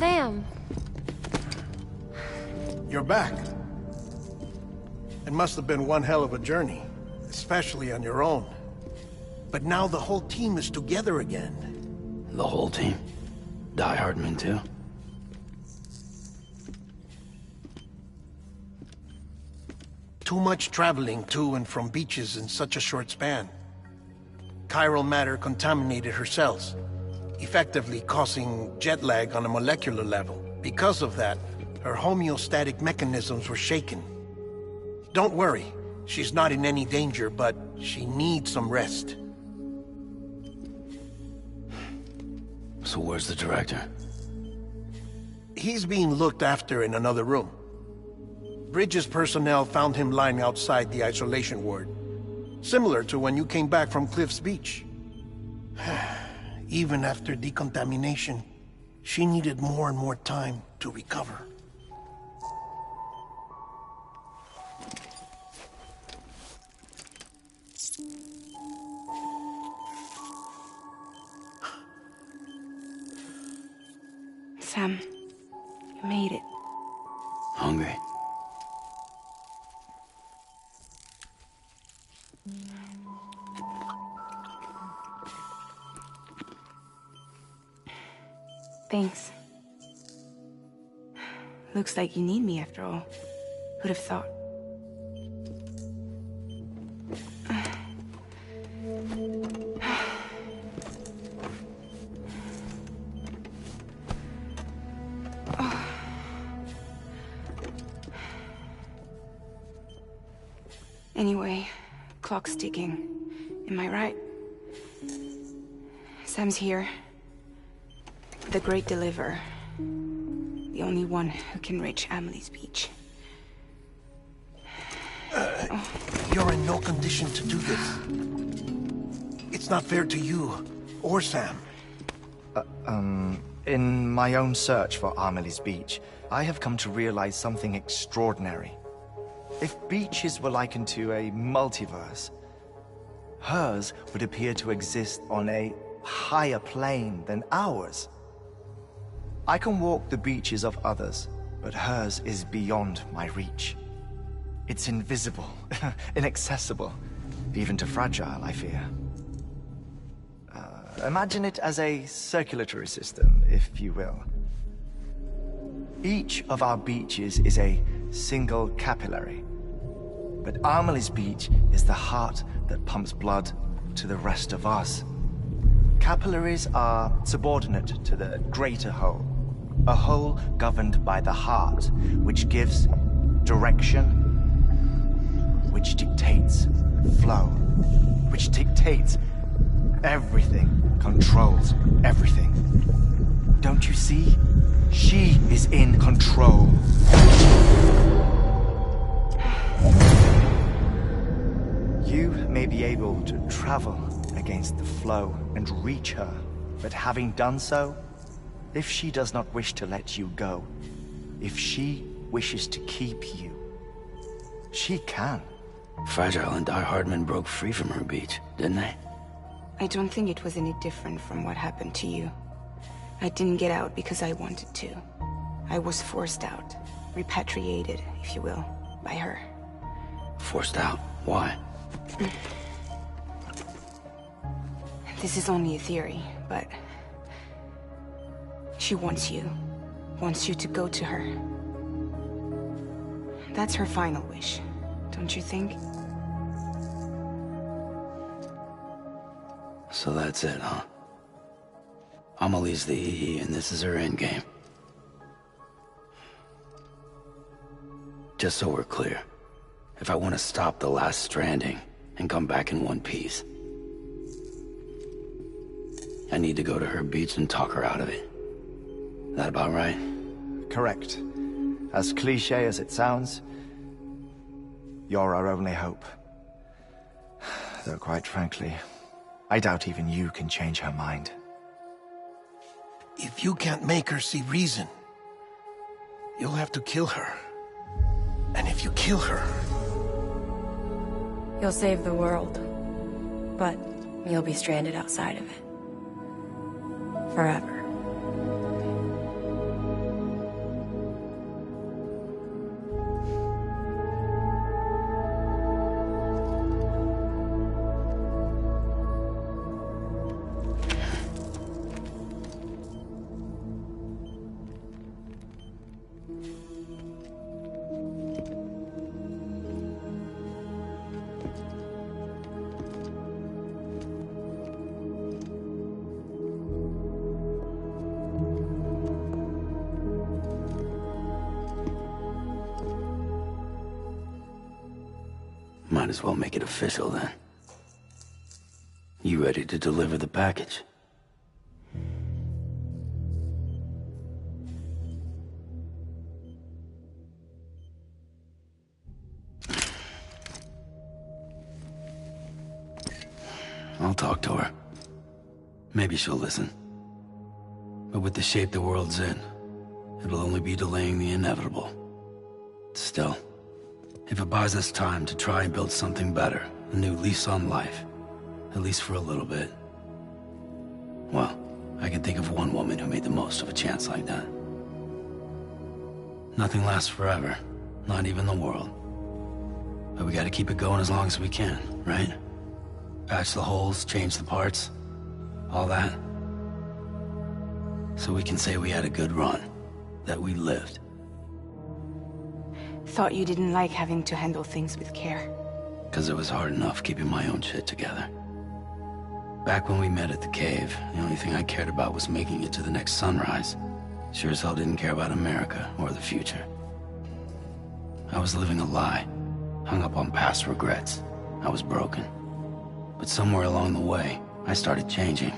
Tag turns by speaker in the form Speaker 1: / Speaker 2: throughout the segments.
Speaker 1: Sam.
Speaker 2: You're back. It must have been one hell of a journey, especially on your own. But now the whole team is together again.
Speaker 3: The whole team? Die Hardman too?
Speaker 2: Too much traveling to and from beaches in such a short span. Chiral matter contaminated her cells, effectively causing jet lag on a molecular level. Because of that, her homeostatic mechanisms were shaken. Don't worry, she's not in any danger, but she needs some rest.
Speaker 3: So where's the director?
Speaker 2: He's being looked after in another room. Bridges personnel found him lying outside the isolation ward. Similar to when you came back from Cliff's Beach. Even after decontamination, she needed more and more time to recover.
Speaker 4: Sam, you made it.
Speaker 3: Hungry?
Speaker 4: Thanks. Looks like you need me after all. Who'd have thought? Anyway, clock's ticking. Am I right? Sam's here. The Great Deliverer. The only one who can reach Amelie's Beach.
Speaker 2: You're in no condition to do this. It's not fair to you, or Sam.
Speaker 5: In my own search for Amelie's Beach, I have come to realize something extraordinary. If beaches were likened to a multiverse, hers would appear to exist on a higher plane than ours. I can walk the beaches of others, but hers is beyond my reach. It's invisible, inaccessible, even to Fragile, I fear. Imagine it as a circulatory system, if you will. Each of our beaches is a single capillary. But Amelie's Beach is the heart that pumps blood to the rest of us. Capillaries are subordinate to the greater whole. A whole governed by the heart, which gives direction, which dictates flow, which dictates everything, controls everything. Don't you see? She is in control. You may be able to travel against the flow and reach her, but having done so, if she does not wish to let you go, if she wishes to keep you, she can.
Speaker 3: Fragile and Die Hardman broke free from her beach, didn't they?
Speaker 4: I don't think it was any different from what happened to you. I didn't get out because I wanted to. I was forced out. Repatriated, if you will, by her.
Speaker 3: Forced out? Why?
Speaker 4: This is only a theory, but... she wants you. Wants you to go to her. That's her final wish, don't you think?
Speaker 3: So that's it, huh? Amelie's the EE, and this is her endgame. Just so we're clear, if I want to stop the last Stranding and come back in one piece, I need to go to her beach and talk her out of it. That about right?
Speaker 5: Correct. As cliché as it sounds, you're our only hope. Though quite frankly, I doubt even you can change her mind.
Speaker 2: If you can't make her see reason, you'll have to kill her. And if you kill her...
Speaker 1: You'll save the world. But you'll be stranded outside of it. Forever.
Speaker 3: Might as well make it official then. You ready to deliver the package? I'll talk to her. Maybe she'll listen. But with the shape the world's in, it'll only be delaying the inevitable. Still, if it buys us time to try and build something better, a new lease on life, at least for a little bit, well, I can think of one woman who made the most of a chance like that. Nothing lasts forever, not even the world. But we gotta keep it going as long as we can, right? Patch the holes, change the parts, all that. So we can say we had a good run, that we lived.
Speaker 4: Thought you didn't like having to handle things with care.
Speaker 3: 'Cause it was hard enough keeping my own shit together. Back when we met at the cave, the only thing I cared about was making it to the next sunrise. Sure as hell didn't care about America or the future. I was living a lie, hung up on past regrets. I was broken. But somewhere along the way, I started changing.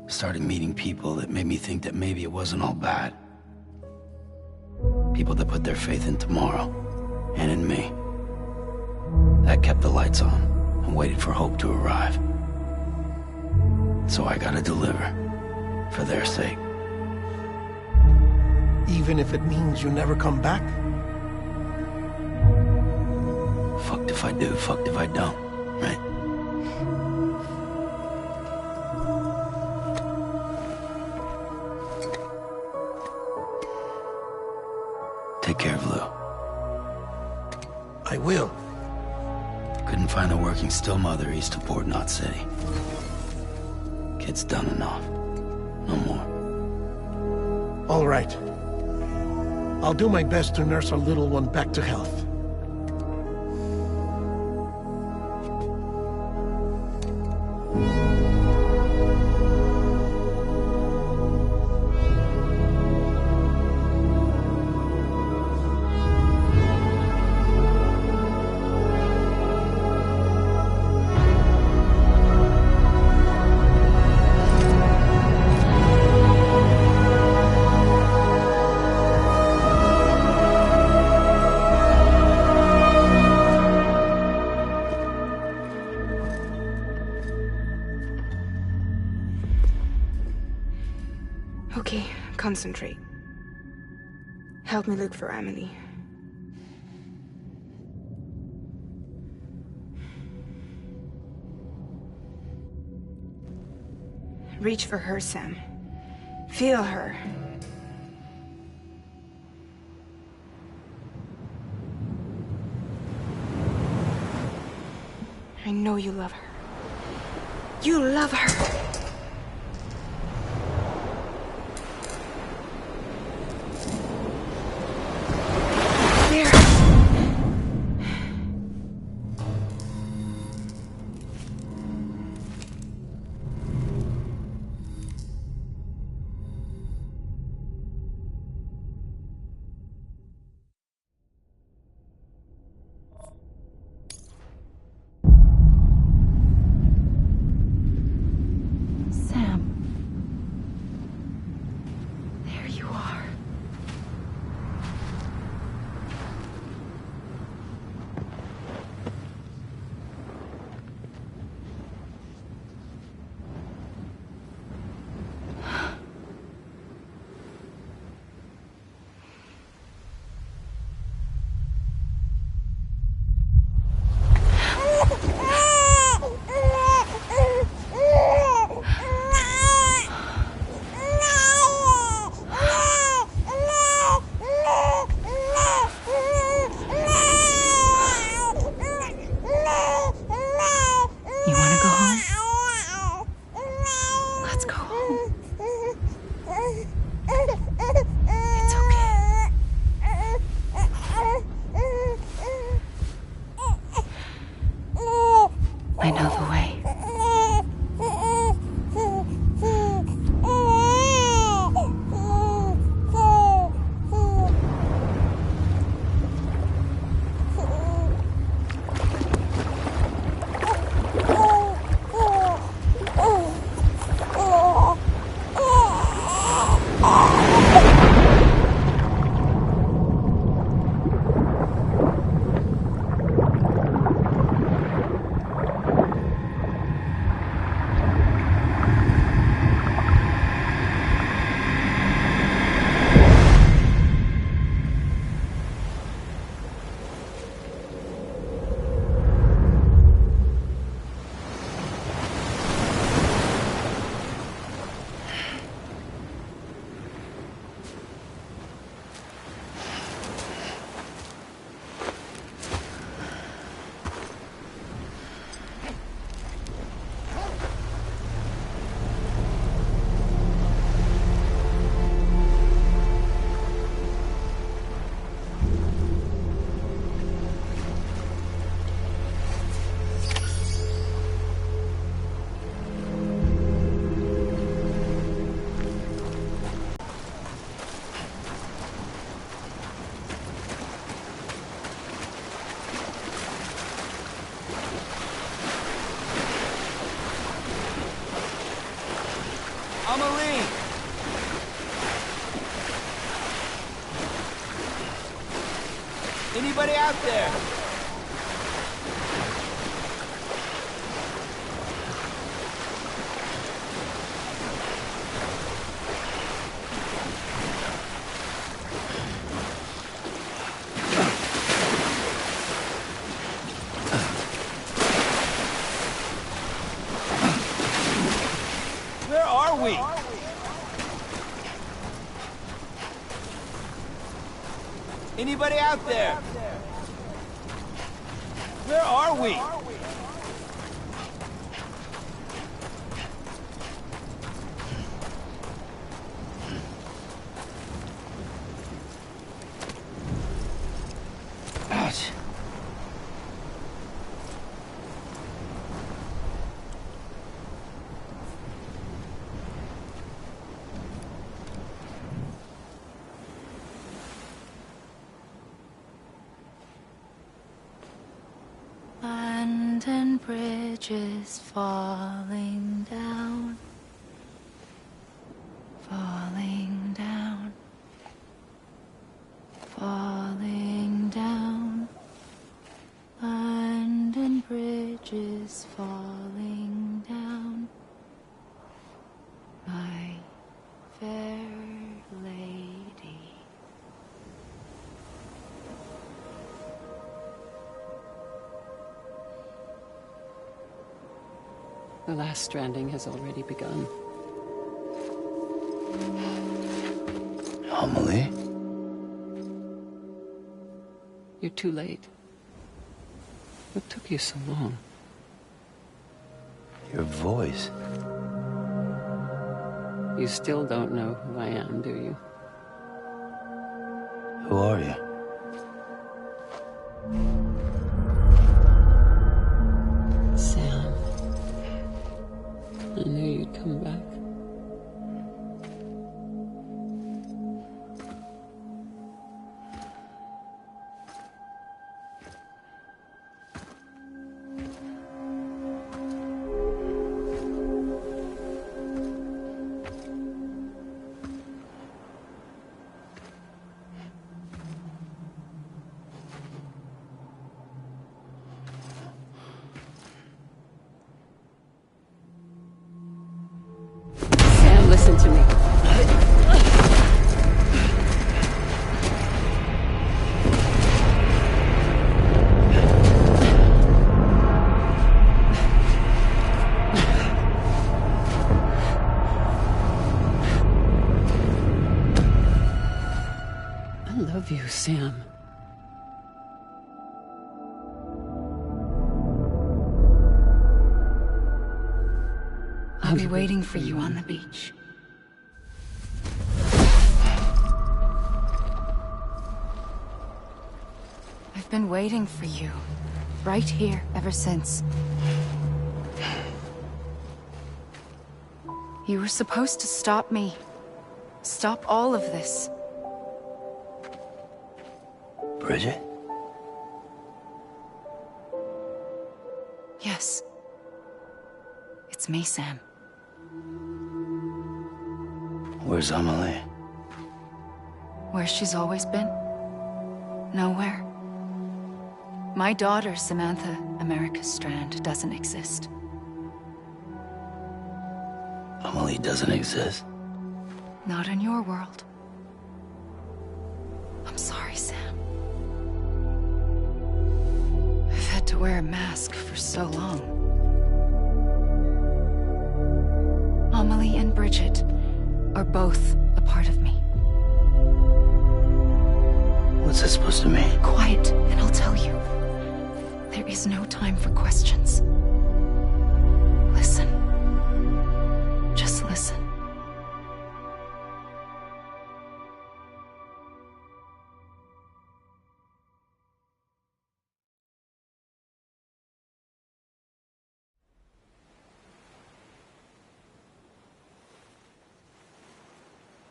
Speaker 3: Started meeting people that made me think that maybe it wasn't all bad. People that put their faith in tomorrow, and in me. That kept the lights on, and waited for hope to arrive. So I gotta deliver, for their sake.
Speaker 2: Even if it means you never come back?
Speaker 3: Fucked if I do, fucked if I don't, right? Take care of Lou.
Speaker 2: I will.
Speaker 3: Couldn't find a working still mother east of Port Knot City. Kid's done enough. No more.
Speaker 2: All right. I'll do my best to nurse our little one back to health.
Speaker 4: Okay, concentrate. Help me look for Emily. Reach for her, Sam. Feel her. I know you love her. You love her!
Speaker 6: Anybody out there? Where are we? Anybody out there? Where are we?
Speaker 3: Ouch.
Speaker 1: Land and bridges falling down, falling down, falling down. Land and bridges falling down, my fair lady.
Speaker 7: The last stranding has already begun.
Speaker 3: Amelie?
Speaker 7: You're too late. What took you so long?
Speaker 3: Your voice.
Speaker 7: You still don't know who I am, do you?
Speaker 3: Who are you?
Speaker 7: Sam. I knew you'd come back. Sam, listen to me. I love you, Sam.
Speaker 1: I'll be waiting for you on the beach. I've been waiting for you, right here, ever since. You were supposed to stop me. Stop all of this.
Speaker 3: Bridget?
Speaker 1: Yes. It's me, Sam.
Speaker 3: Where's Amelie?
Speaker 1: Where she's always been. Nowhere. My daughter, Samantha America Strand, doesn't exist.
Speaker 3: Amelie doesn't exist.
Speaker 1: Not in your world. I'm sorry, Sam. I've had to wear a mask for so long. Amelie and Bridget are both a part of me.
Speaker 3: What's that supposed to mean?
Speaker 1: Quiet, and I'll tell you. There is no time for questions. Listen. Just listen.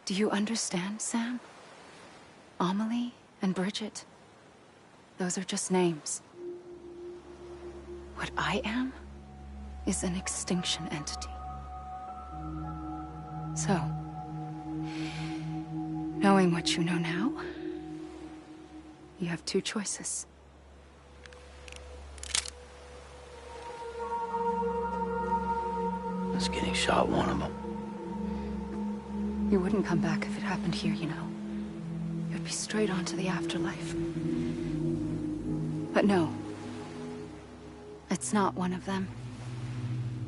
Speaker 1: Do you understand, Sam? Amelie and Bridget, those are just names. What I am is an extinction entity. So, knowing what you know now, You have two choices.
Speaker 3: Us getting shot, one of them.
Speaker 1: You wouldn't come back if it happened here, you know. You'd be straight on to the afterlife. But no. It's not one of them.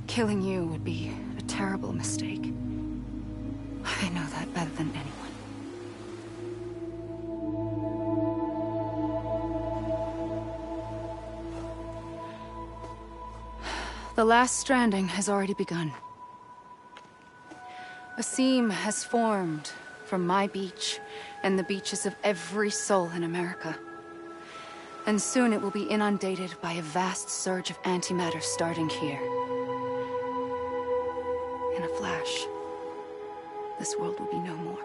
Speaker 1: Killing you would be a terrible mistake. I know that better than anyone. The last stranding has already begun. A seam has formed from my beach and the beaches of every soul in America. And soon it will be inundated by a vast surge of antimatter starting here. In a flash, this world will be no more.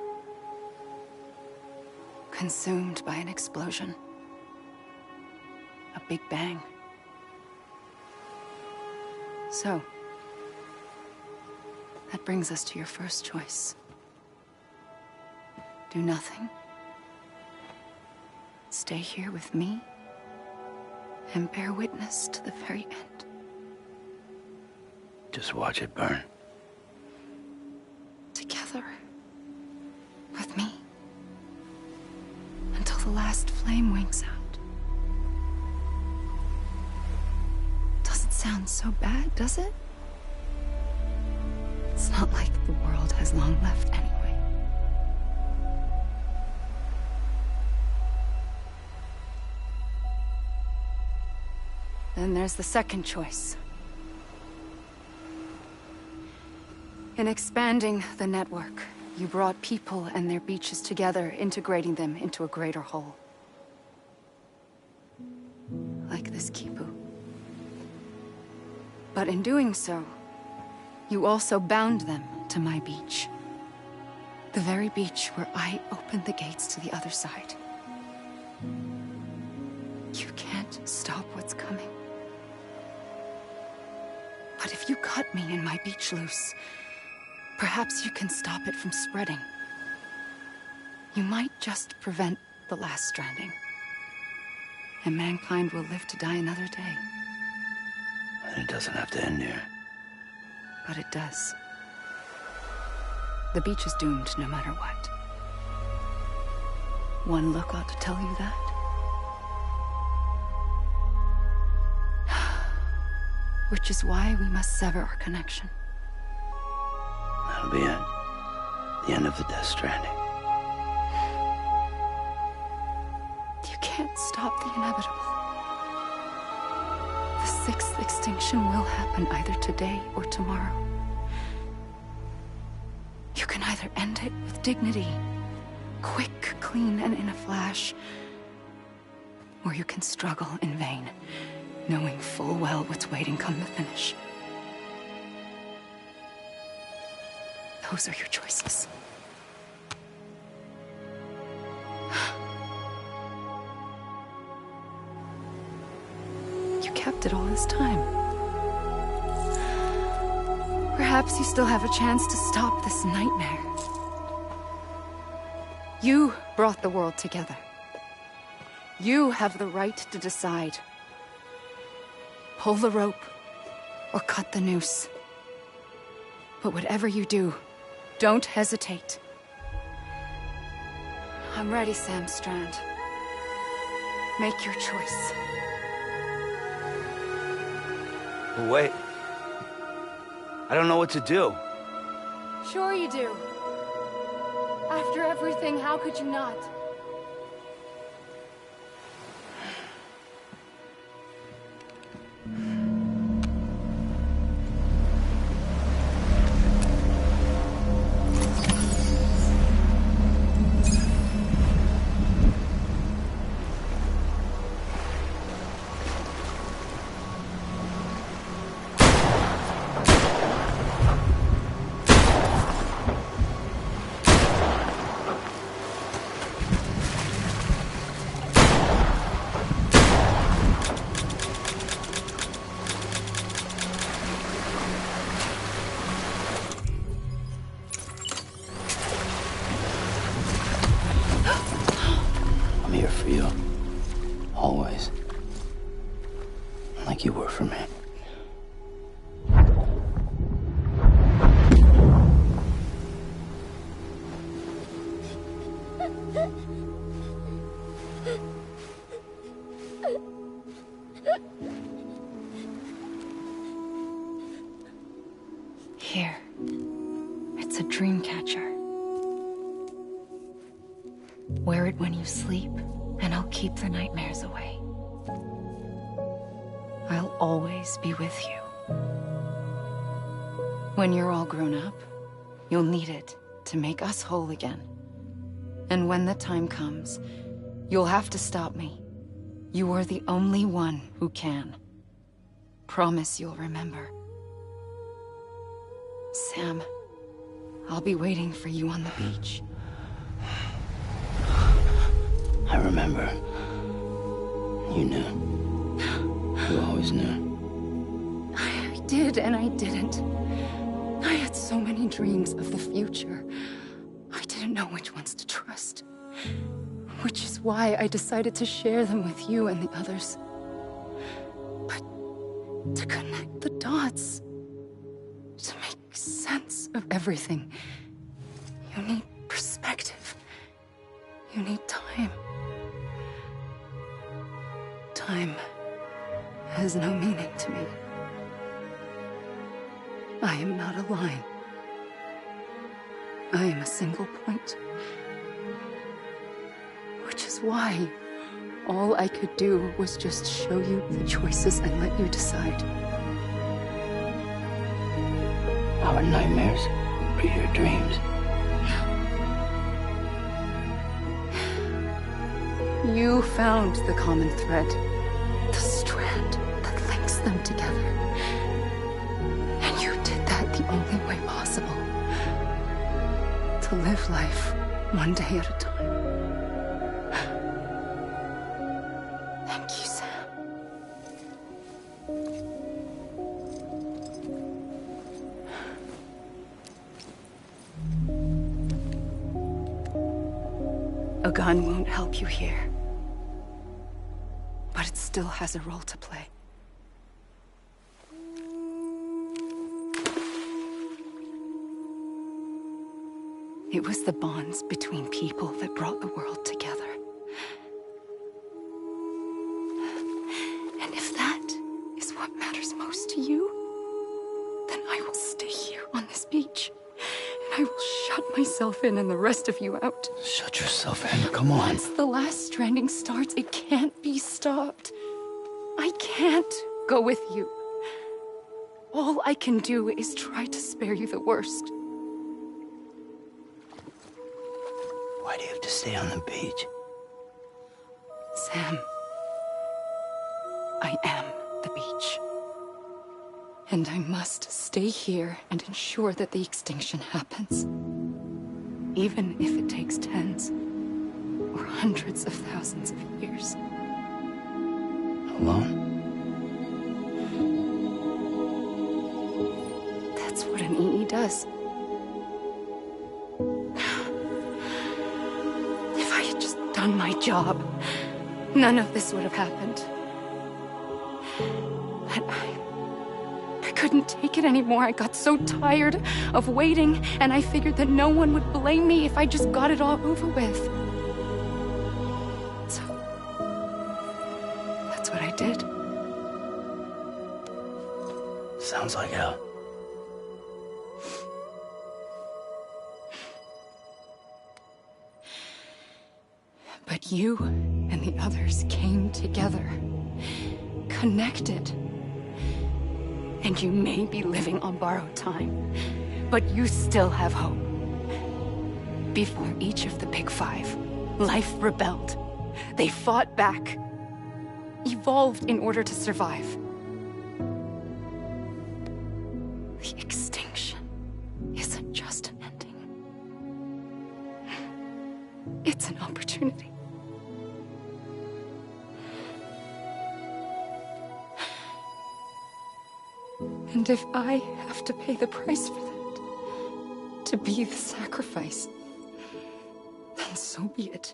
Speaker 1: Consumed by an explosion. A big bang. So, that brings us to your first choice. Do nothing. Stay here with me and bear witness to the very end.
Speaker 3: Just watch it burn.
Speaker 1: Together. With me. Until the last flame winks out. Doesn't sound so bad, does it? It's not like the world has long left anyway. Then there's the second choice. In expanding the network, you brought people and their beaches together, integrating them into a greater whole. Like this Kipu. But in doing so, you also bound them to my beach. The very beach where I opened the gates to the other side. You can't stop what's coming. But if you cut me and my beach loose, perhaps you can stop it from spreading. You might just prevent the last stranding. And mankind will live to die another day.
Speaker 3: And it doesn't have to end here.
Speaker 1: But it does. The beach is doomed no matter what. One look ought to tell you that. Which is why we must sever our connection.
Speaker 3: That'll be it. The end of the Death Stranding.
Speaker 1: You can't stop the inevitable. The sixth extinction will happen either today or tomorrow. You can either end it with dignity, quick, clean, and in a flash, or you can struggle in vain, knowing full well what's waiting come the finish. Those are your choices. You kept it all this time. Perhaps you still have a chance to stop this nightmare. You brought the world together. You have the right to decide. Pull the rope or cut the noose. But whatever you do, don't hesitate. I'm ready, Sam Strand. Make your choice.
Speaker 3: But wait. I don't know what to do.
Speaker 1: Sure you do. After everything, how could you not?
Speaker 3: I'm here for you. Always. Like you were for me.
Speaker 1: Here. It's a dream catcher. Wear it when you sleep, and I'll keep the nightmares away. I'll always be with you. When you're all grown up, you'll need it to make us whole again. And when the time comes, you'll have to stop me. You are the only one who can. Promise you'll remember. Sam, I'll be waiting for you on the beach.
Speaker 3: I remember. You knew. You always knew.
Speaker 1: I did and I didn't. I had so many dreams of the future. I didn't know which ones to trust. Which is why I decided to share them with you and the others. But to connect the dots, to make sense of everything, you need perspective. You need time. Time has no meaning to me. I am not a line. I am a single point. Which is why all I could do was just show you the choices and let you decide.
Speaker 3: Our nightmares are your dreams.
Speaker 1: You found the common thread, the strand that links them together. And you did that the only way possible. To live life one day at a time. Thank you, Sam. A gun won't help you here. But it still has a role to play. It was the bonds between people that brought the world together. And if that is what matters most to you, then I will stay here on this beach. And I will shut myself in and the rest of you out.
Speaker 3: Shut yourself in, come on.
Speaker 1: Once the last stranding starts, it can't be stopped. I can't go with you. All I can do is try to spare you the worst.
Speaker 3: Why do you have to stay on the beach?
Speaker 1: Sam, I am the beach. And I must stay here and ensure that the extinction happens. Even if it takes tens or hundreds of thousands of years.
Speaker 3: Alone?
Speaker 1: That's what an EE does. If I had just done my job, none of this would have happened. But I couldn't take it anymore. I got so tired of waiting, and I figured that no one would blame me if I just got it all over with. So, that's what I did.
Speaker 3: Sounds like hell.
Speaker 1: But you and the others came together, connected. And you may be living on borrowed time, but you still have hope. Before each of the Big Five, life rebelled. They fought back, evolved in order to survive. The extinction isn't just an ending. It's an opportunity. And if I have to pay the price for that, to be the sacrifice, then so be it.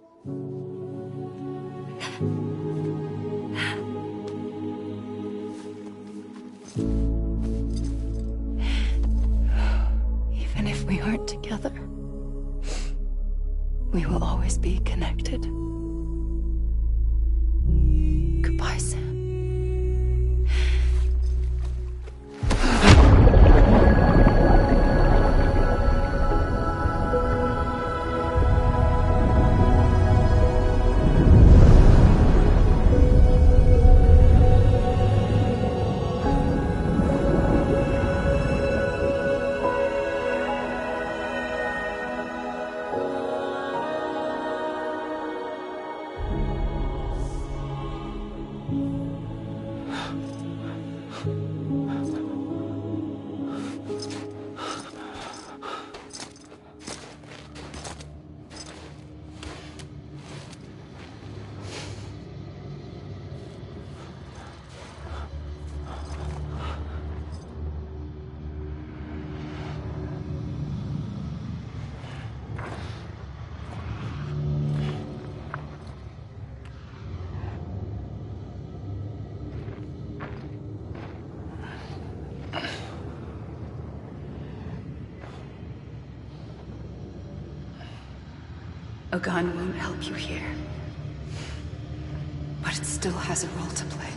Speaker 1: A gun won't help you here. But it still has a role to play.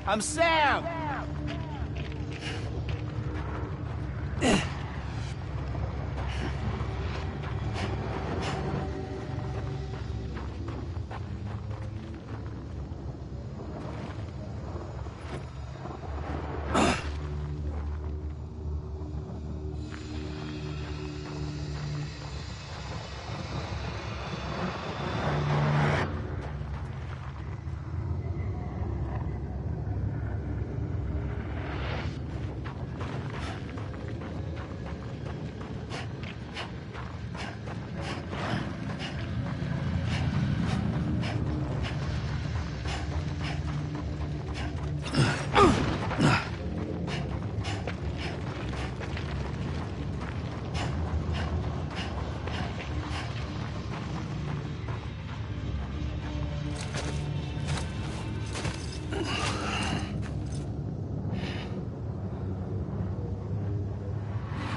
Speaker 6: I'm Sam!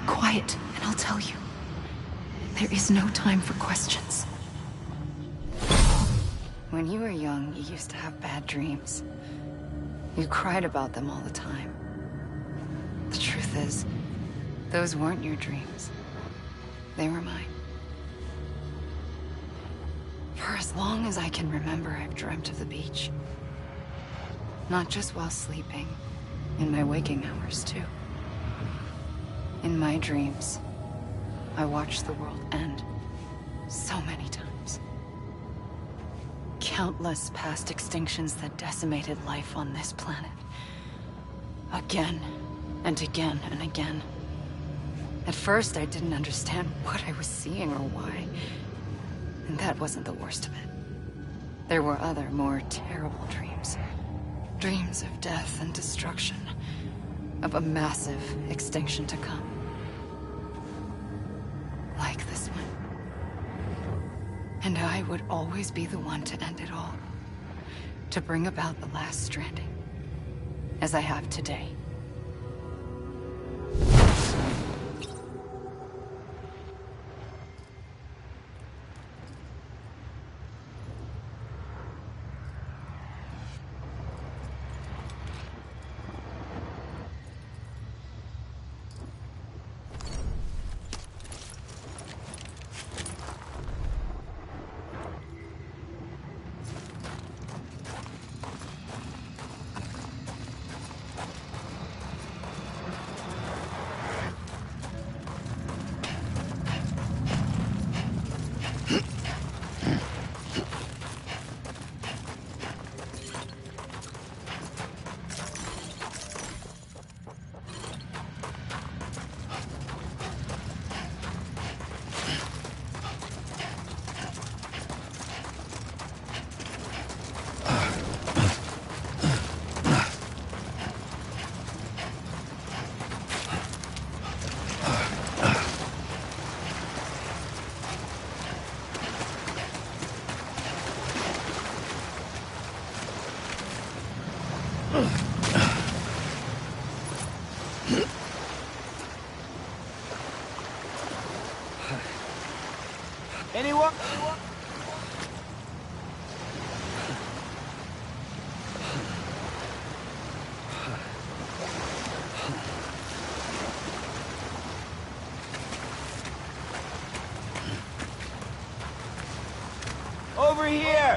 Speaker 1: Quiet, and I'll tell you. There is no time for questions. When you were young, you used to have bad dreams. You cried about them all the time. The truth is, those weren't your dreams. They were mine. For as long as I can remember, I've dreamt of the beach. Not just while sleeping, in my waking hours, too. In my dreams, I watched the world end so many times. Countless past extinctions that decimated life on this planet. Again, and again, and again. At first, I didn't understand what I was seeing or why. And that wasn't the worst of it. There were other, more terrible dreams. Dreams of death and destruction. Of a massive extinction to come. Like this one. And I would always be the one to end it all. To bring about the last stranding. As I have today.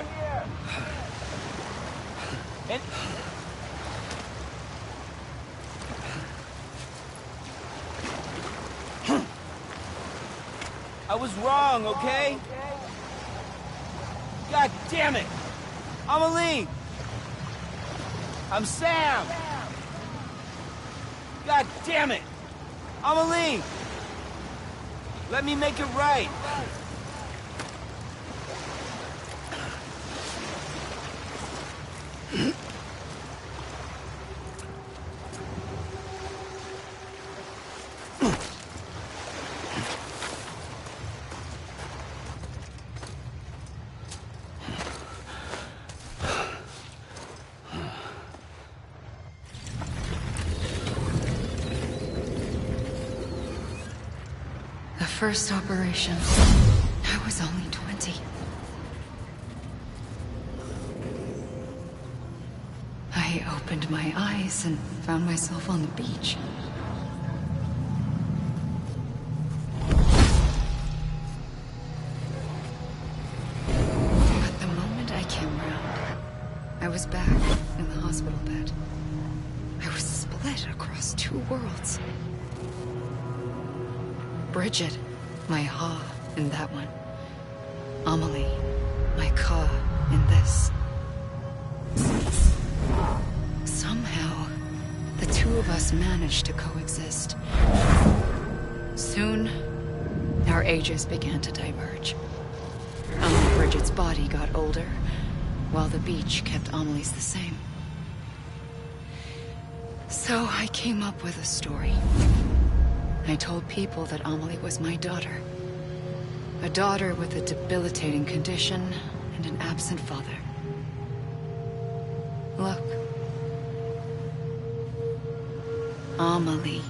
Speaker 6: here! And... I was wrong, okay? God damn it! Amelie! I'm Sam! God damn it! Amelie! Let me make it right!
Speaker 1: The first operation, I was only 20. I opened my eyes and found myself on the beach. But the moment I came round, I was back in the hospital bed. I was split across two worlds. Bridget, my Ha in that one. Amelie, my Ka in this. Somehow, the two of us managed to coexist. Soon, our ages began to diverge. Bridget's body got older, while the beach kept Amelie's the same. So I came up with a story. I told people that Amelie was my daughter. A daughter with a debilitating condition and an absent father. Look. Amelie.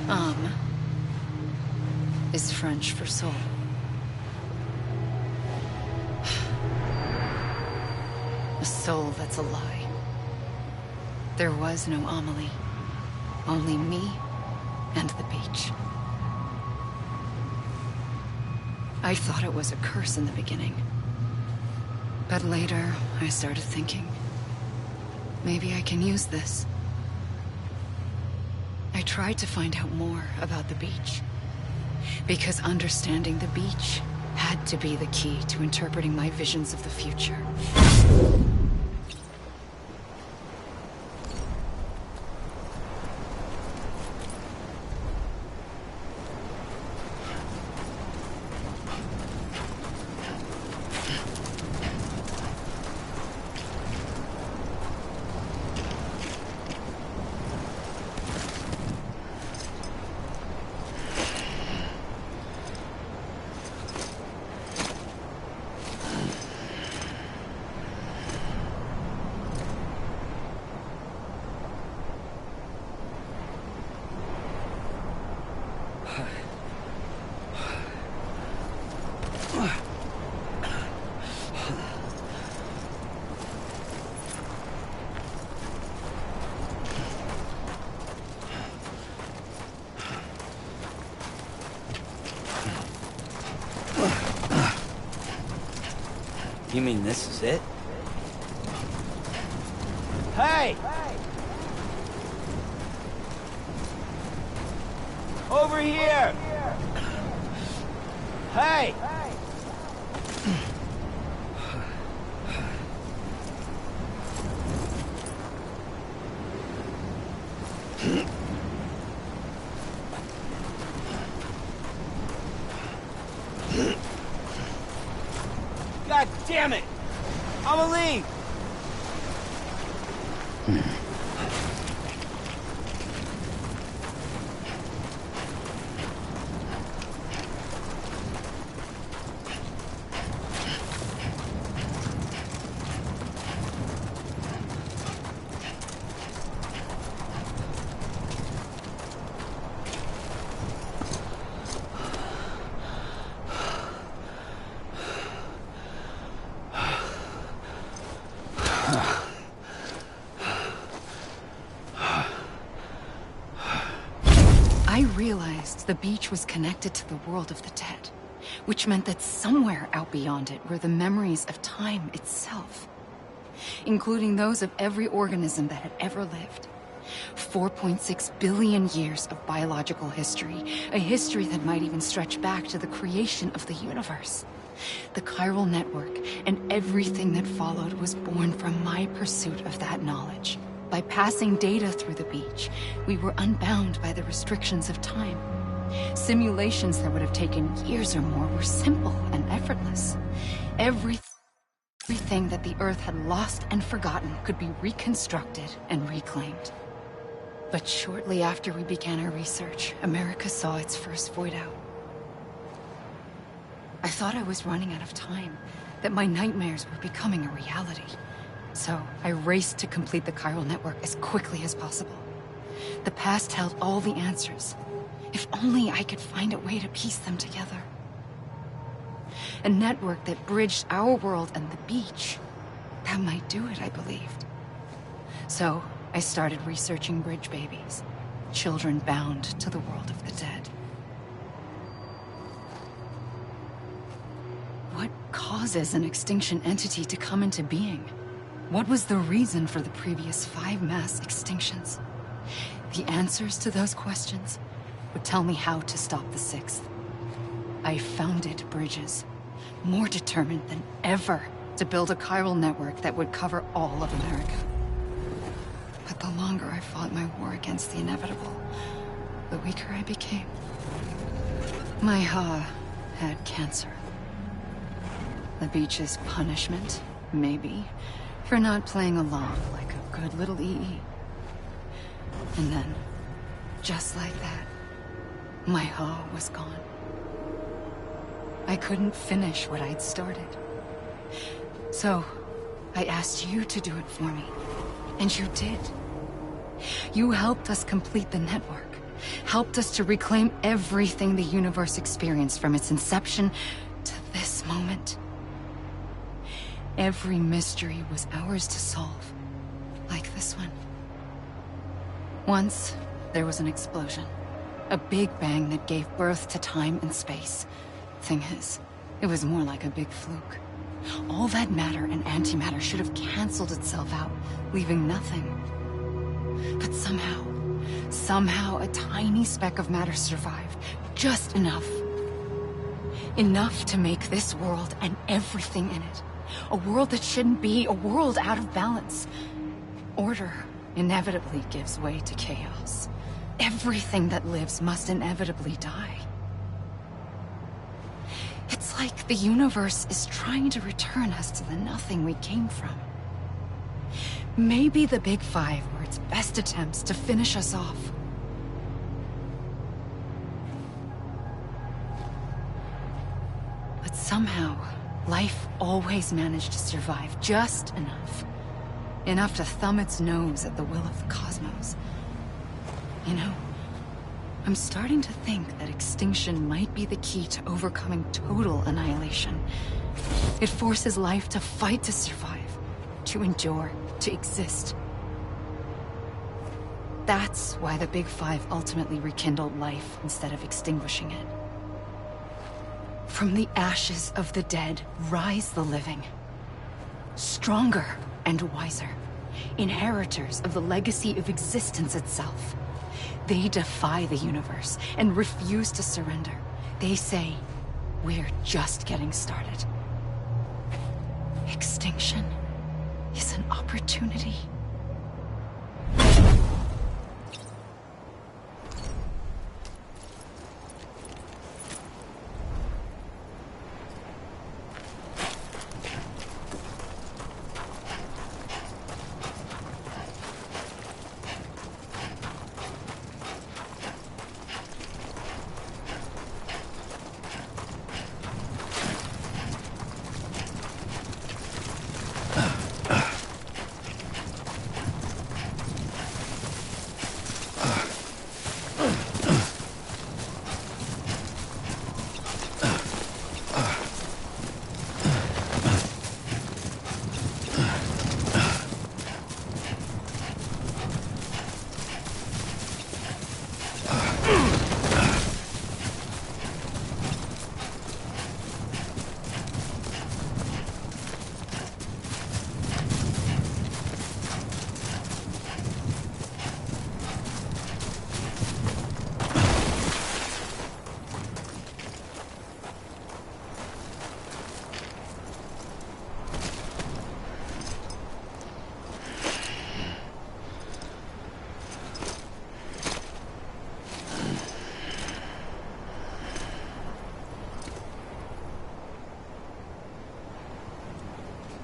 Speaker 1: Âme is French for soul. A soul that's a lie. There was no Amelie. Only me and the beach. I thought it was a curse in the beginning. But later, I started thinking, maybe I can use this. I tried to find out more about the beach. Because understanding the beach had to be the key to interpreting my visions of the future.
Speaker 6: You mean this is it? Hey! Over here! Hey! God damn it! Amelie! I realized the beach was connected to the world of the dead,
Speaker 1: which meant that somewhere out beyond it were the memories of time itself, including those of every organism that had ever lived. 4.6 billion years of biological history, a history that might even stretch back to the creation of the universe. The chiral network and everything that followed was born from my pursuit of that knowledge. By passing data through the beach, we were unbound by the restrictions of time. Simulations that would have taken years or more were simple and effortless. Everything that the Earth had lost and forgotten could be reconstructed and reclaimed. But shortly after we began our research, America saw its first void out. I thought I was running out of time, that my nightmares were becoming a reality. So I raced to complete the chiral network as quickly as possible. The past held all the answers. If only I could find a way to piece them together. A network that bridged our world and the beach. That might do it, I believed. So I started researching bridge babies, children bound to the world of the dead. What causes an extinction entity to come into being? What was the reason for the previous 5 mass extinctions? The answers to those questions would tell me how to stop the 6th. I founded bridges, more determined than ever to build a chiral network that would cover all of America. But the longer I fought my war against the inevitable, the weaker I became. My Ha had cancer. The beach's punishment, maybe, for not playing along like a good little EE. And then, just like that, my Ha was gone. I couldn't finish what I'd started. So, I asked you to do it for me. And you did. You helped us complete the network. Helped us to reclaim everything the universe experienced from its inception to this moment. Every mystery was ours to solve. Like this one. Once, there was an explosion. A big bang that gave birth to time and space. Thing is, it was more like a big fluke. All that matter and antimatter should have canceled itself out, leaving nothing. But somehow a tiny speck of matter survived. Just enough. Enough to make this world and everything in it. A world that shouldn't be, a world out of balance. Order inevitably gives way to chaos. Everything that lives must inevitably die. It's like the universe is trying to return us to the nothing we came from. Maybe the Big Five were its best attempts to finish us off. But somehow, life always managed to survive just enough. Enough to thumb its nose at the will of the cosmos. You know, I'm starting to think that extinction might be the key to overcoming total annihilation. It forces life to fight to survive, to endure, to exist. That's why the Big Five ultimately rekindled life instead of extinguishing it. From the ashes of the dead rise the living. Stronger and wiser. Inheritors of the legacy of existence itself. They defy the universe and refuse to surrender. They say, we're just getting started. Extinction is an opportunity.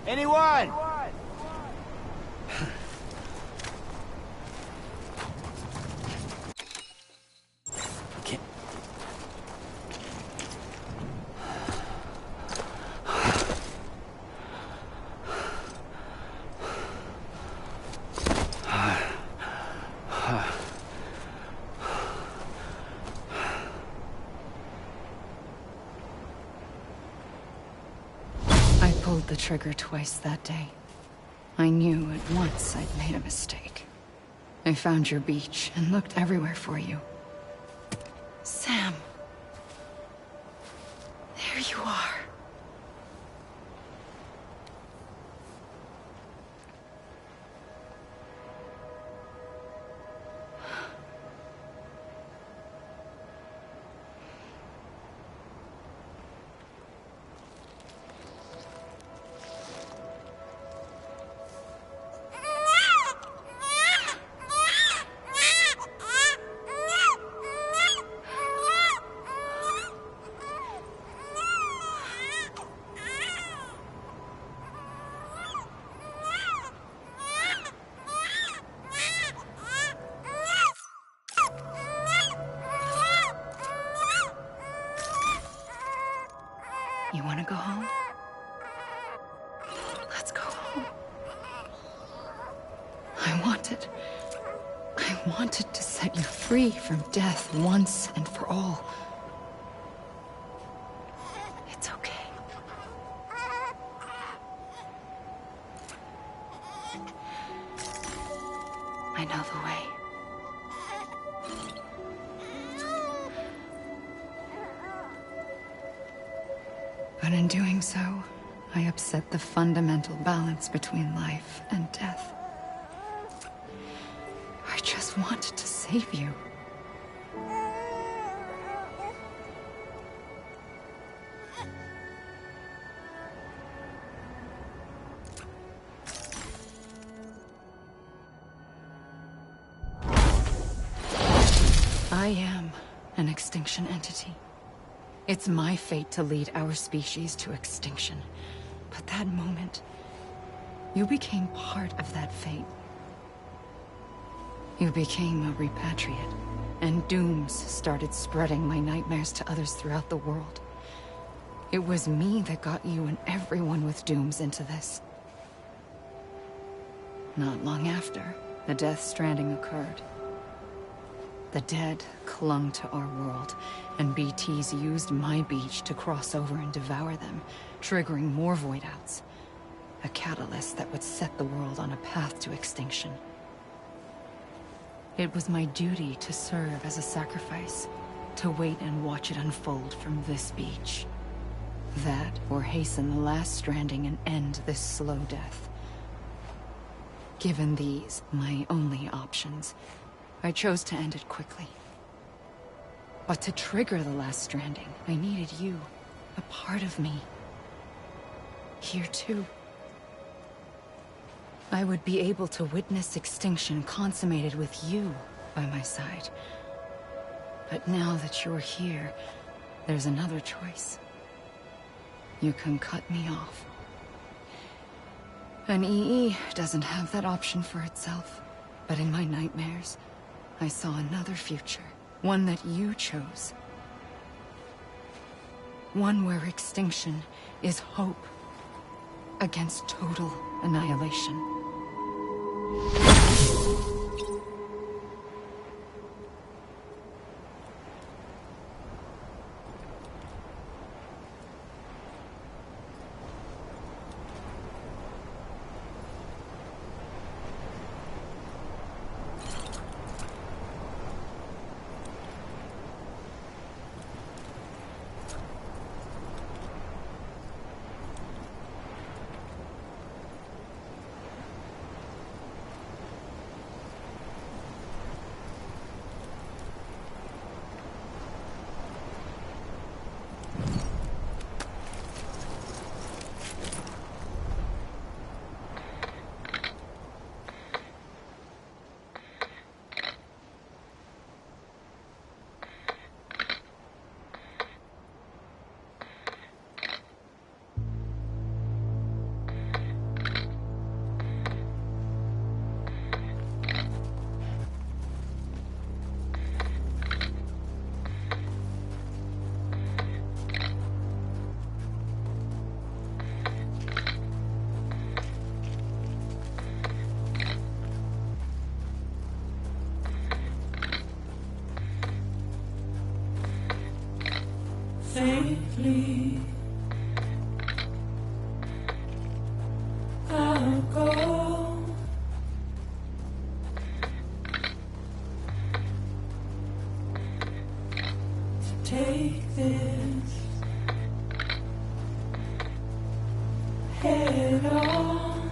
Speaker 6: Anyone?
Speaker 3: Can't...
Speaker 1: I pulled the trigger twice that day. I knew at once I'd made a mistake. I found your beach and looked everywhere for you. Sam. There you are. You want to go home? Let's go home. I wanted to set you free from death once and for all. It's okay. I know the way. But in doing so, I upset the fundamental balance between life and death. I just wanted to save you. I am an extinction entity. It's my fate to lead our species to extinction. But that moment, you became part of that fate. You became a repatriate, and dooms started spreading my nightmares to others throughout the world. It was me that got you and everyone with dooms into this. Not long after, the Death Stranding occurred. The dead clung to our world, and BTs used my beach to cross over and devour them, triggering more void outs. A catalyst that would set the world on a path to extinction. It was my duty to serve as a sacrifice, to wait and watch it unfold from this beach. That, or hasten the last stranding and end this slow death. Given these, my only options, I chose to end it quickly. But to trigger the last stranding, I needed you, a part of me. Here too. I would be able to witness extinction consummated with you by my side. But now that you're here, there's another choice. You can cut me off. An EE doesn't have that option for itself. But in my nightmares, I saw another future. One that you chose. One where extinction is hope against total annihilation.
Speaker 8: head on.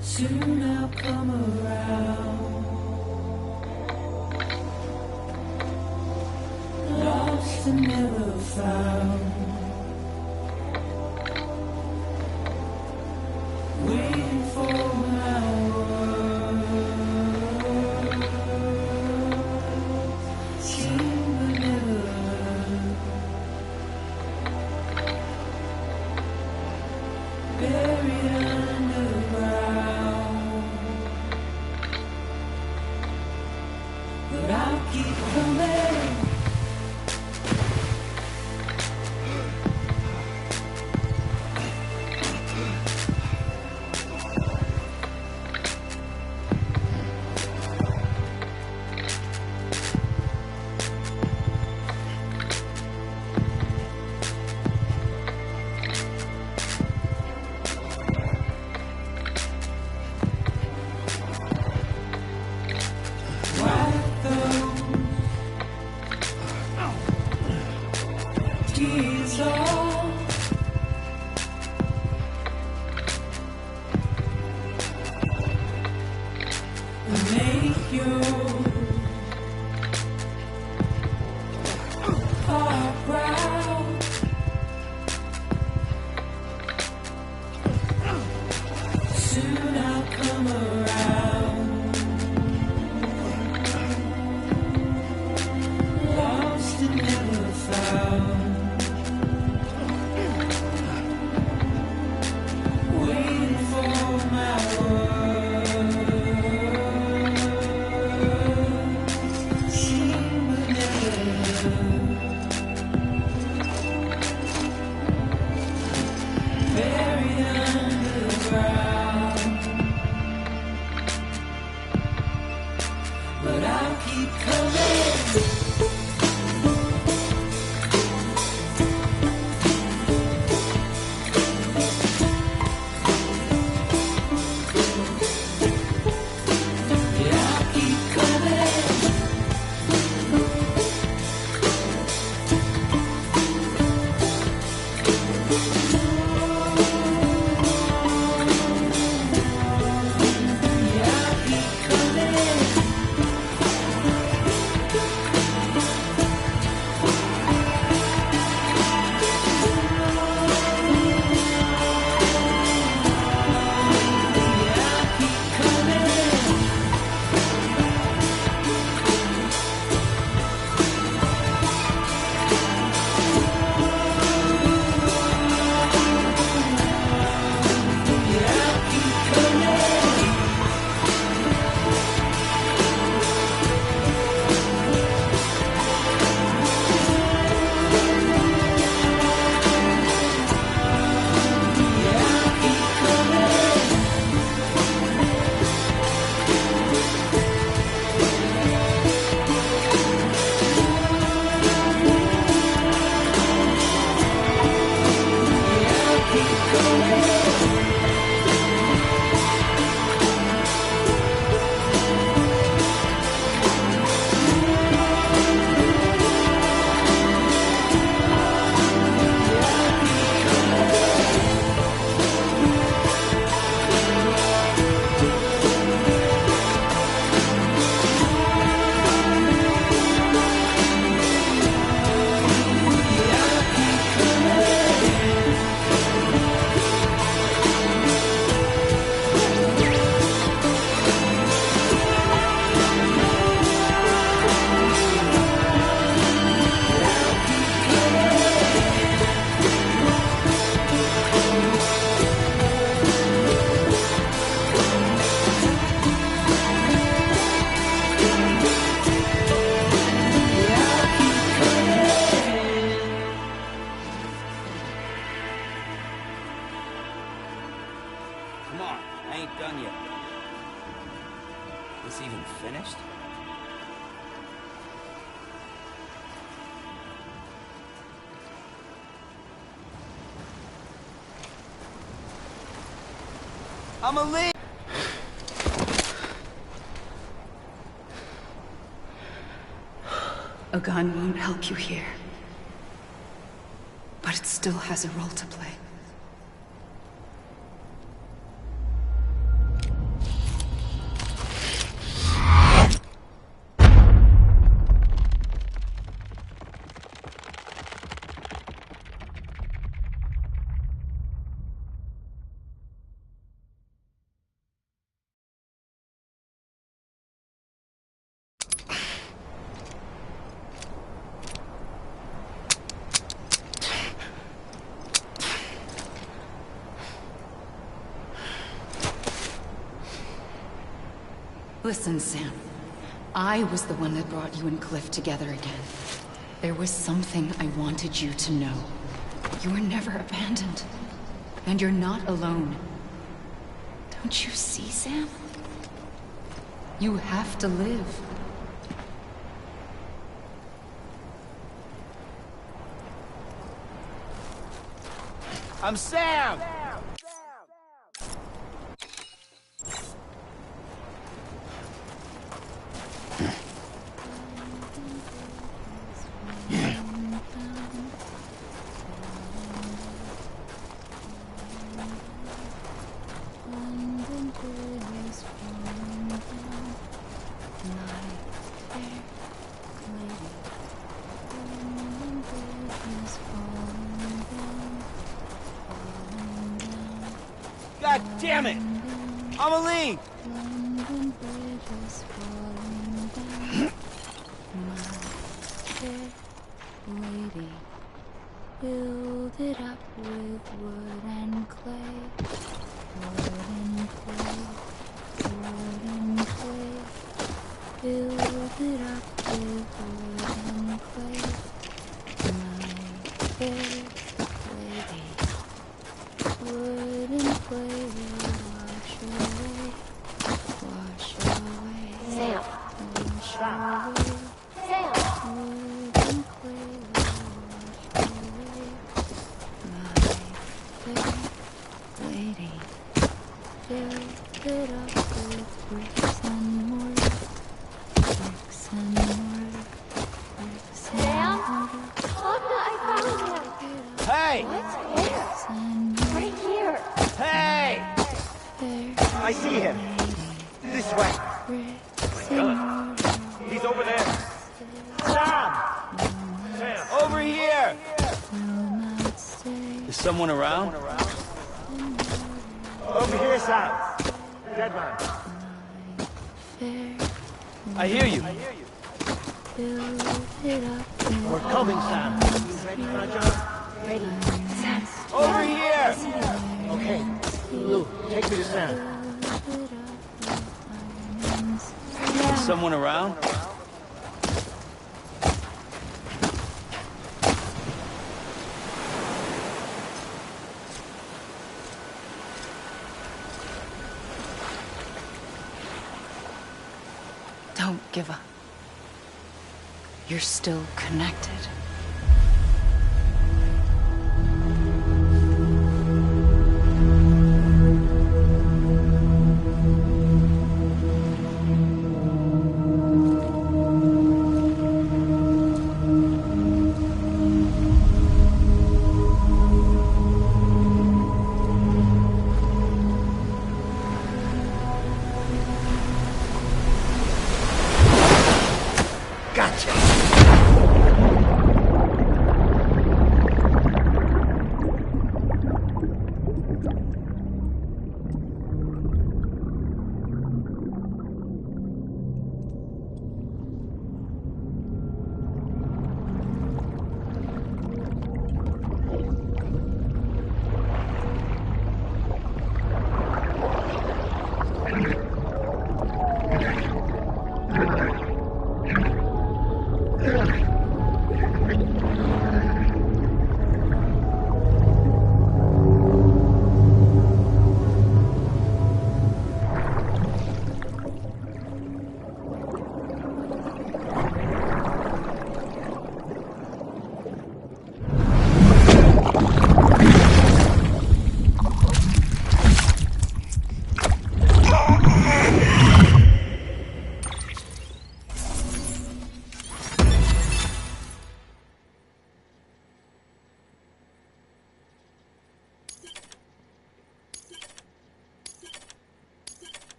Speaker 8: Soon I'll come around. Lost and never found. Waiting for my world. Seen but never heard. Buried underground. But I'll keep coming. Tears all make you heart proud. Soon I'll come around. Lost and never found. But I'll keep coming.
Speaker 6: Come on, I ain't done yet. This even finished? I'ma leave!
Speaker 1: A gun won't help you here. But it still has a role to play. Listen, Sam. I was the one that brought you and Cliff together again. There was something I wanted you to know. You were never abandoned. And you're not alone. Don't you see, Sam? You have to live.
Speaker 6: I'm Sam! God damn it! Amelie!
Speaker 9: Lady, build it up with wood and clay. Wood and clay, wood and clay. Build it up with wood and clay. My fair lady. Wood and clay will wash away. Wash away.
Speaker 10: Sam.
Speaker 9: Wash away.
Speaker 10: Sam.
Speaker 9: Wood and clay will wash away. My fair lady. Build it up with bricks and mortar. Bricks and mortar. Bricks and
Speaker 10: Sam?
Speaker 9: mortar.
Speaker 10: Look, I found him.
Speaker 6: Hey!
Speaker 10: What? Where?
Speaker 9: Bricks and mortar.
Speaker 10: Right here.
Speaker 6: Hey!
Speaker 9: There.
Speaker 5: I see him. This way.
Speaker 9: Bricks and mortar.
Speaker 5: He's over there. Sam!
Speaker 6: Over here!
Speaker 9: Will not stay.
Speaker 6: Is someone around?
Speaker 5: Over here, Sam. Dead man.
Speaker 9: Fair.
Speaker 6: I hear you.
Speaker 9: Build it up with
Speaker 2: We're coming, Sam. You ready for a job?
Speaker 10: Ready. Sam.
Speaker 6: Over here!
Speaker 2: Okay. Lou, take me to Sam.
Speaker 6: Is someone around?
Speaker 1: Don't give up. You're still connected.
Speaker 2: Gotcha.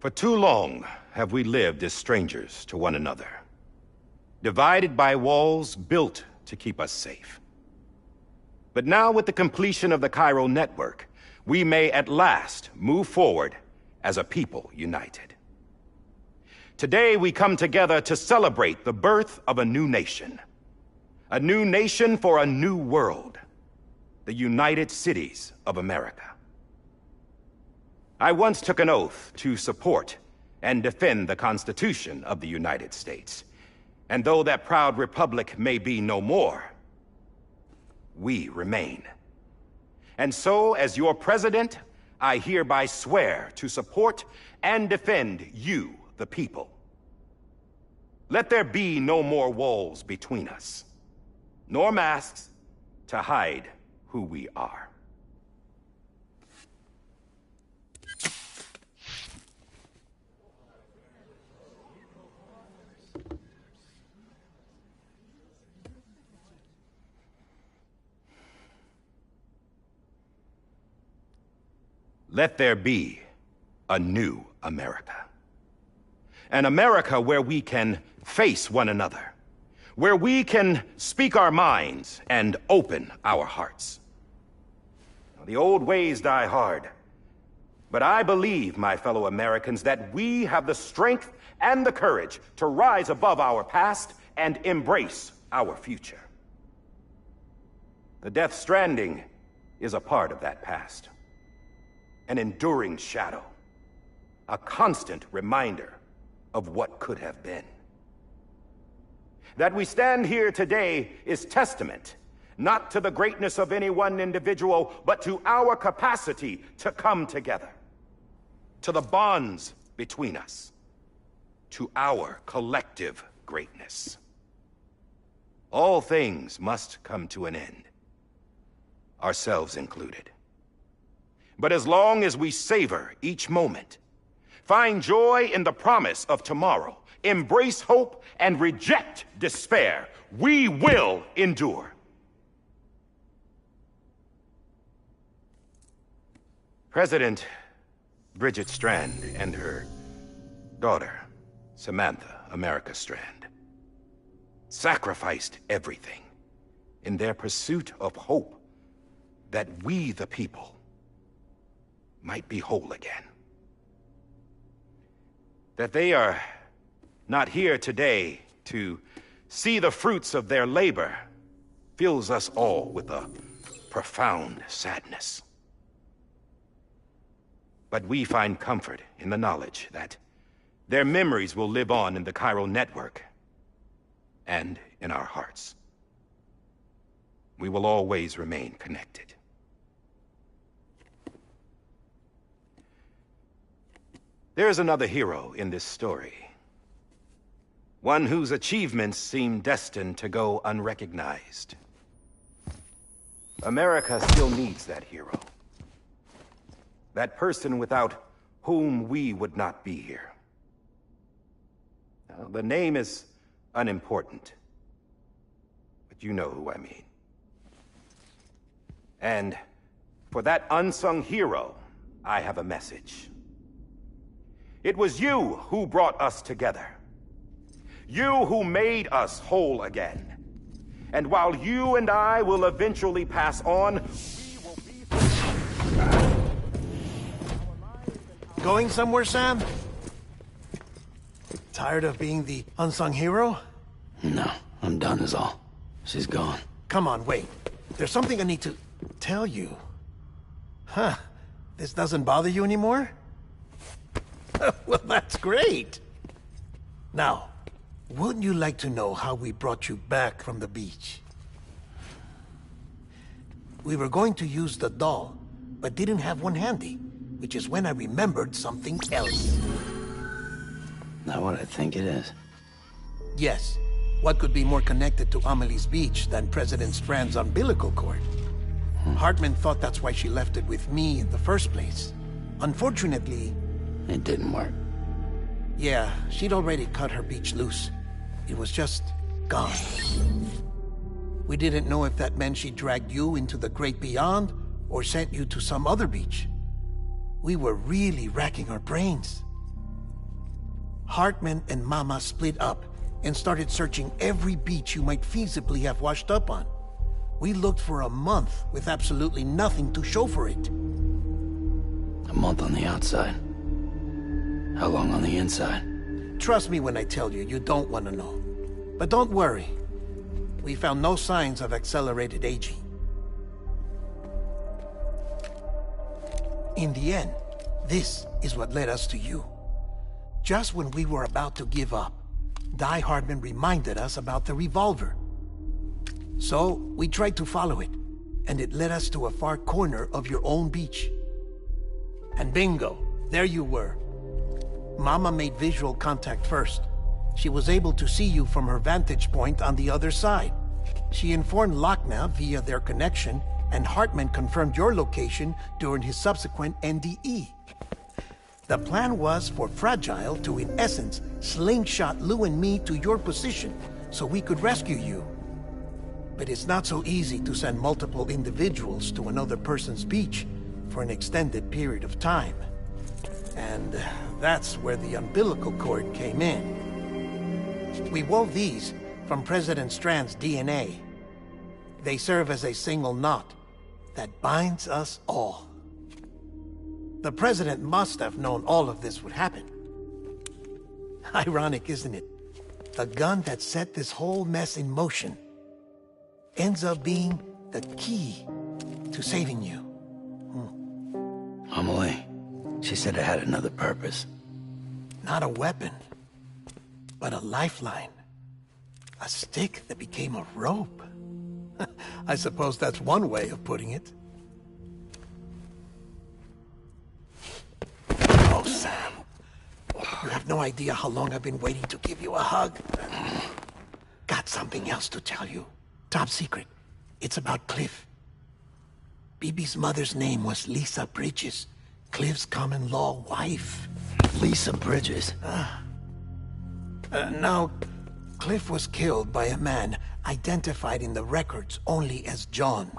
Speaker 11: For too long have we lived as strangers to one another, divided by walls built to keep us safe. But now, with the completion of the chiral network, we may at last move forward as a people united. Today we come together to celebrate the birth of a new nation. A new nation for a new world. The United Cities of America. I once took an oath to support and defend the Constitution of the United States. And though that proud republic may be no more, we remain. And so, as your president, I hereby swear to support and defend you, the people. Let there be no more walls between us, nor masks to hide who we are. Let there be a new America. An America where we can face one another, where we can speak our minds and open our hearts. The old ways die hard, but I believe, my fellow Americans, that we have the strength and the courage to rise above our past and embrace our future. The Death Stranding is a part of that past. An enduring shadow, a constant reminder of what could have been. That we stand here today is testament, not to the greatness of any one individual, but to our capacity to come together, to the bonds between us, to our collective greatness. All things must come to an end, ourselves included. But as long as we savor each moment, find joy in the promise of tomorrow, embrace hope, and reject despair, we will endure. President Bridget Strand and her daughter, Samantha America Strand, sacrificed everything in their pursuit of hope that we, the people, might be whole again. That they are not here today to see the fruits of their labor fills us all with a profound sadness. But we find comfort in the knowledge that their memories will live on in the chiral network and in our hearts. We will always remain connected. There's another hero in this story. One whose achievements seem destined to go unrecognized. America still needs that hero. That person without whom we would not be here. Now, the name is unimportant, but you know who I mean. And for that unsung hero, I have a message. It was you who brought us together. You who made us whole again. And while you and I will eventually pass on, we will be...
Speaker 2: Going somewhere, Sam? Tired of being the unsung hero?
Speaker 3: No, I'm done is all. She's gone.
Speaker 2: Come on, wait. There's something I need to tell you. Huh. This doesn't bother you anymore? Well, that's great. Now, wouldn't you like to know how we brought you back from the beach? We were going to use the doll, but didn't have one handy, which is when I remembered something else.
Speaker 3: Not what I think it is.
Speaker 2: Yes. What could be more connected to Amelie's beach than President Strand's umbilical cord? Hartman thought that's why she left it with me in the first place. Unfortunately...
Speaker 3: It didn't work.
Speaker 2: Yeah, she'd already cut her beach loose. It was just gone. We didn't know if that meant she dragged you into the great beyond, or sent you to some other beach. We were really racking our brains. Hartman and Mama split up and started searching every beach you might feasibly have washed up on. We looked for a month with absolutely nothing to show for it.
Speaker 3: A month on the outside. How long on the inside?
Speaker 2: Trust me when I tell you, you don't want to know. But don't worry. We found no signs of accelerated aging. In the end, this is what led us to you. Just when we were about to give up, Die Hardman reminded us about the revolver. So, we tried to follow it, and it led us to a far corner of your own beach. And bingo, there you were. Mama made visual contact first. She was able to see you from her vantage point on the other side. She informed Lochna via their connection, and Hartman confirmed your location during his subsequent NDE. The plan was for Fragile to, in essence, slingshot Lou and me to your position so we could rescue you. But it's not so easy to send multiple individuals to another person's beach for an extended period of time. And that's where the umbilical cord came in. We wove these from President Strand's DNA. They serve as a single knot that binds us all. The President must have known all of this would happen. Ironic, isn't it? The gun that set this whole mess in motion ends up being the key to saving you.
Speaker 3: Amelie, she said it had another purpose.
Speaker 2: Not a weapon, but a lifeline. A stick that became a rope. I suppose that's one way of putting it. Oh, Sam. You have no idea how long I've been waiting to give you a hug. Got something else to tell you. Top secret. It's about Cliff. Bibi's mother's name was Lisa Bridges, Cliff's common-law wife.
Speaker 3: Lisa Bridges?
Speaker 2: Now, Cliff was killed by a man identified in the records only as John.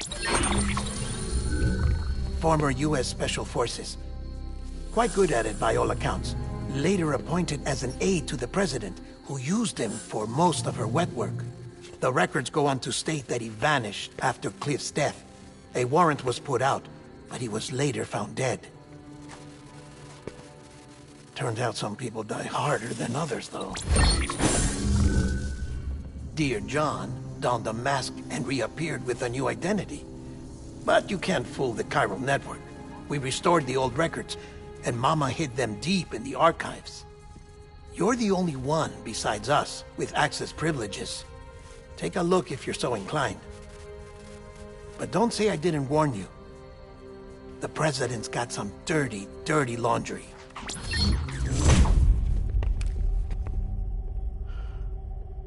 Speaker 2: Former U.S. Special Forces. Quite good at it by all accounts. Later appointed as an aide to the President, who used him for most of her wet work. The records go on to state that he vanished after Cliff's death. A warrant was put out, but he was later found dead. Turned out some people die harder than others, though. Dear John donned a mask and reappeared with a new identity. But you can't fool the chiral network. We restored the old records, and Mama hid them deep in the archives. You're the only one, besides us, with access privileges. Take a look if you're so inclined. But don't say I didn't warn you. The President's got some dirty, dirty laundry.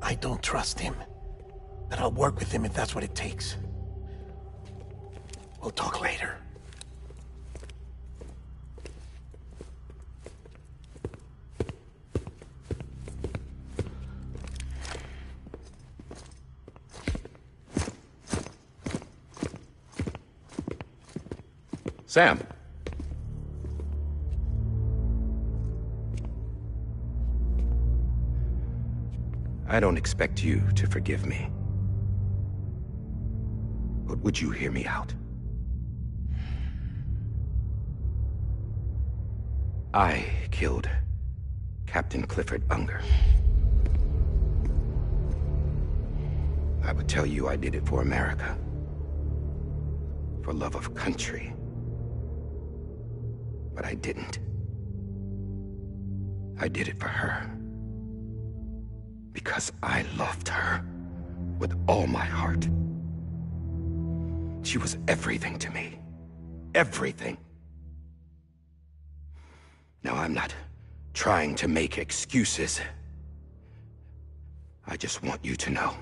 Speaker 2: I don't trust him, but I'll work with him if that's what it takes. We'll talk later.
Speaker 11: Sam. I don't expect you to forgive me. But would you hear me out? I killed Captain Clifford Unger. I would tell you I did it for America. For love of country. But I didn't. I did it for her. Because I loved her with all my heart. She was everything to me. Everything. Now, I'm not trying to make excuses. I just want you to know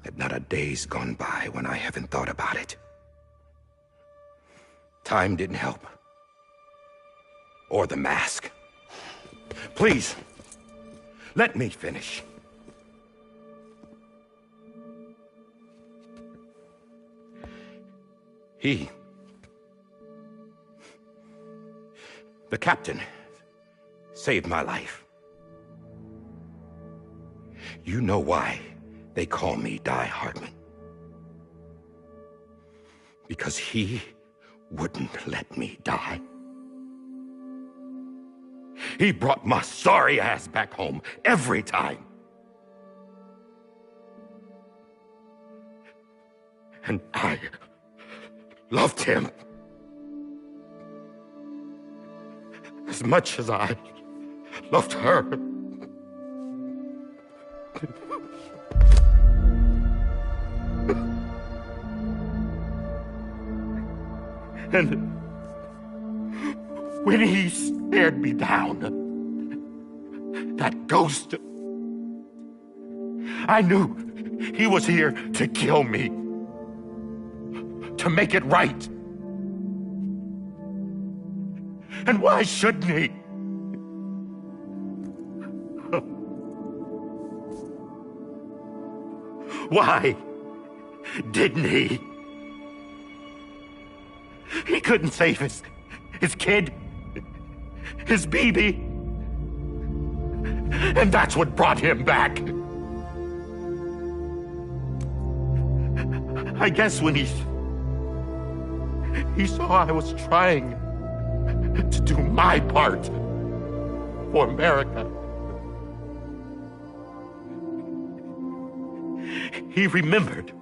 Speaker 11: that not a day's gone by when I haven't thought about it. Time didn't help. Or the mask. Please, let me finish. The captain saved my life. You know why they call me Die Hardman. Because he wouldn't let me die. He brought my sorry ass back home every time. And I loved him as much as I loved her. And when he stared me down, that ghost, I knew he was here to kill me, to make it right. And why shouldn't he? Why didn't he? He couldn't save his kid, his baby. And that's what brought him back. I guess when he saw I was trying to do my part for America, he remembered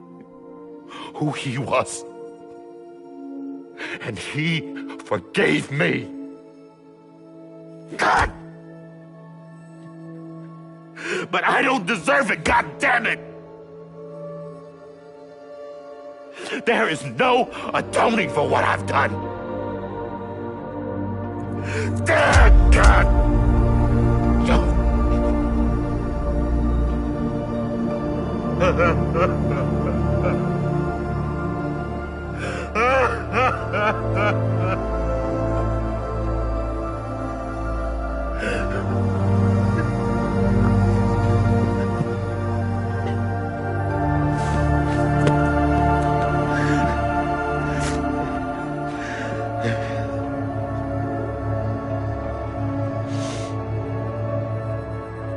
Speaker 11: who he was. And he forgave me. God! But I don't deserve it, God damn it! There is no atoning for what I've done. God!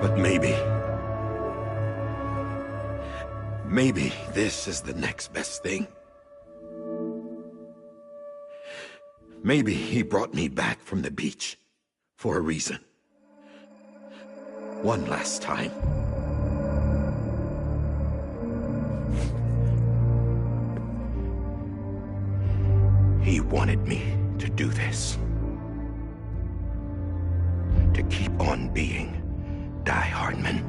Speaker 11: But maybe this is the next best thing. Maybe he brought me back from the beach for a reason. One last time. He wanted me to do this. To keep on being Die Hardman.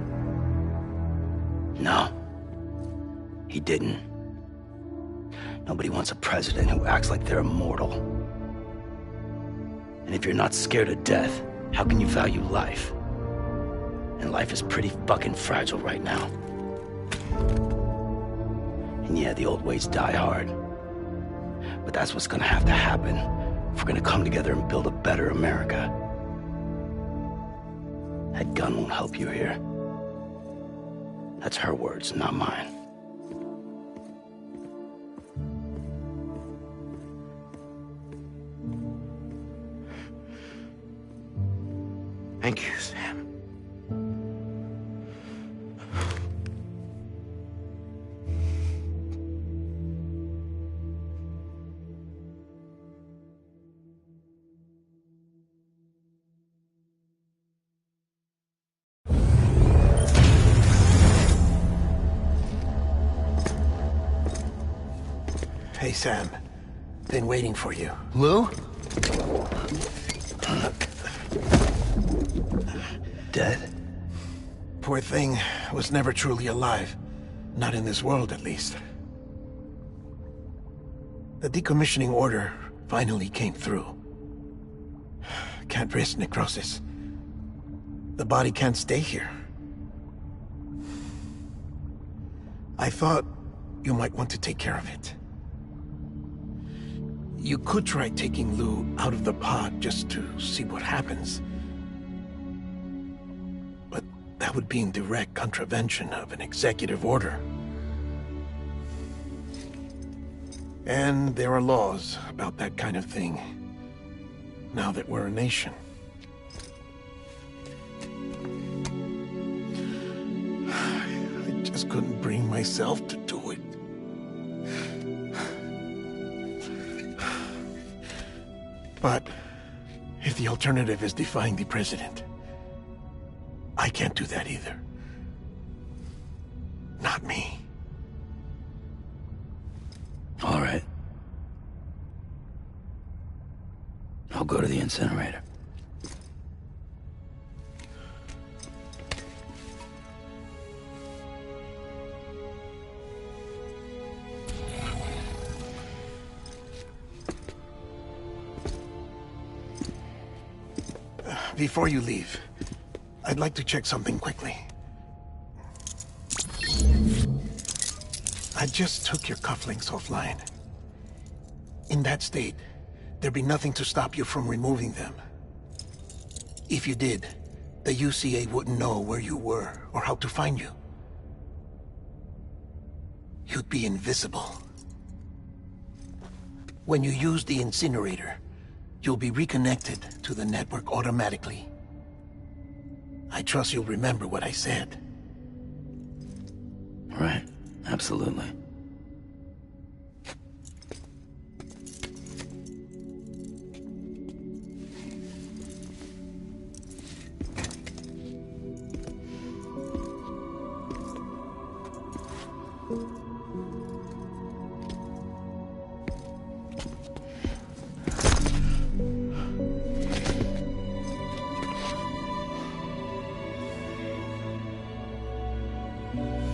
Speaker 3: No. He didn't. Nobody wants a president who acts like they're immortal. And if you're not scared of death, how can you value life? And life is pretty fucking fragile right now. And yeah, the old ways die hard. But that's what's gonna have to happen if we're gonna come together and build a better America. That gun won't help you here. That's her words, not mine.
Speaker 11: Thank you, Sam.
Speaker 2: Hey, Sam. Been waiting for you.
Speaker 3: Lou? Dead?
Speaker 2: Poor thing was never truly alive. Not in this world, at least. The decommissioning order finally came through. Can't risk necrosis. The body can't stay here. I thought you might want to take care of it. You could try taking Lou out of the pod just to see what happens. But that would be in direct contravention of an executive order. And there are laws about that kind of thing, now that we're a nation. just couldn't bring myself to do it. But if the alternative is defying the president, I can't do that either. Not me.
Speaker 3: All right. I'll go to the incinerator.
Speaker 2: Before you leave, I'd like to check something quickly. I just took your cufflinks offline. In that state, there'd be nothing to stop you from removing them. If you did, the UCA wouldn't know where you were or how to find you. You'd be invisible. When you use the incinerator, you'll be reconnected to the network automatically. I trust you'll remember what I said.
Speaker 3: Right. Absolutely.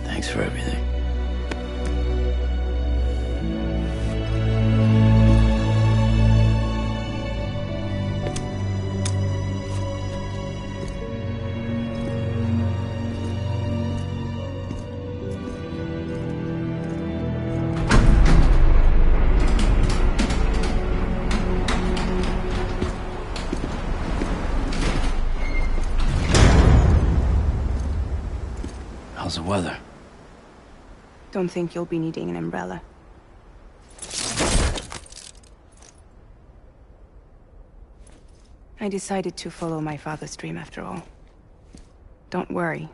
Speaker 3: Thanks for everything. How's the weather?
Speaker 4: Don't think you'll be needing an umbrella. I decided to follow my father's dream after all. Don't worry.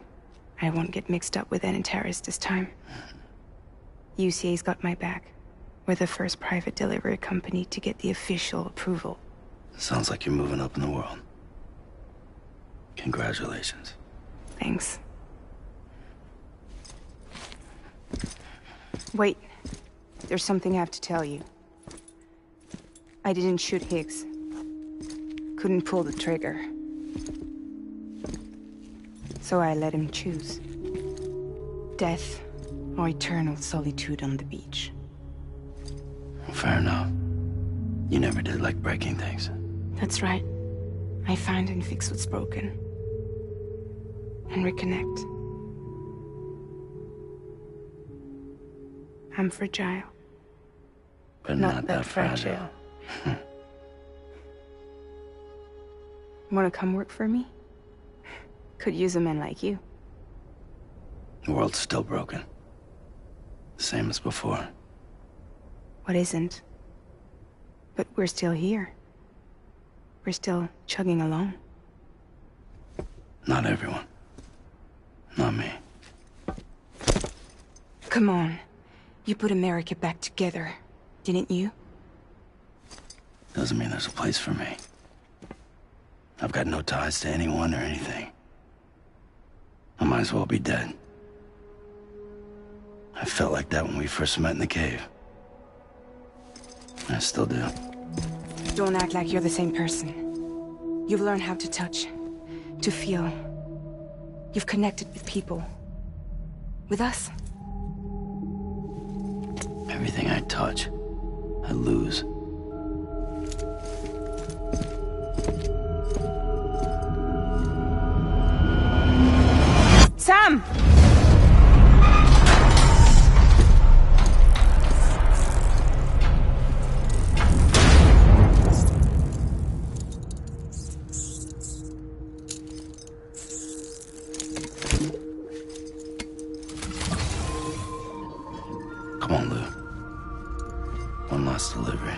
Speaker 4: I won't get mixed up with any terrorists this time. UCA's got my back. We're the first private delivery company to get the official approval.
Speaker 3: Sounds like you're moving up in the world. Congratulations.
Speaker 4: Thanks. Wait. There's something I have to tell you. I didn't shoot Higgs. Couldn't pull the trigger. So I let him choose. Death or eternal solitude on the beach.
Speaker 3: Fair enough. You never did like breaking things.
Speaker 4: That's right. I find and fix what's broken. And reconnect. I'm fragile.
Speaker 3: But not that fragile.
Speaker 4: Wanna come work for me? Could use a man like you.
Speaker 3: The world's still broken. Same as before.
Speaker 4: What isn't? But we're still here. We're still chugging along.
Speaker 3: Not everyone. Not me.
Speaker 4: Come on. You put America back together, didn't you?
Speaker 3: Doesn't mean there's a place for me. I've got no ties to anyone or anything. I might as well be dead. I felt like that when we first met in the cave. I still do.
Speaker 4: Don't act like you're the same person. You've learned how to touch, to feel. You've connected with people. With us.
Speaker 3: Everything I touch, I lose.
Speaker 4: Sam!
Speaker 3: Come on, Lou. One last delivery.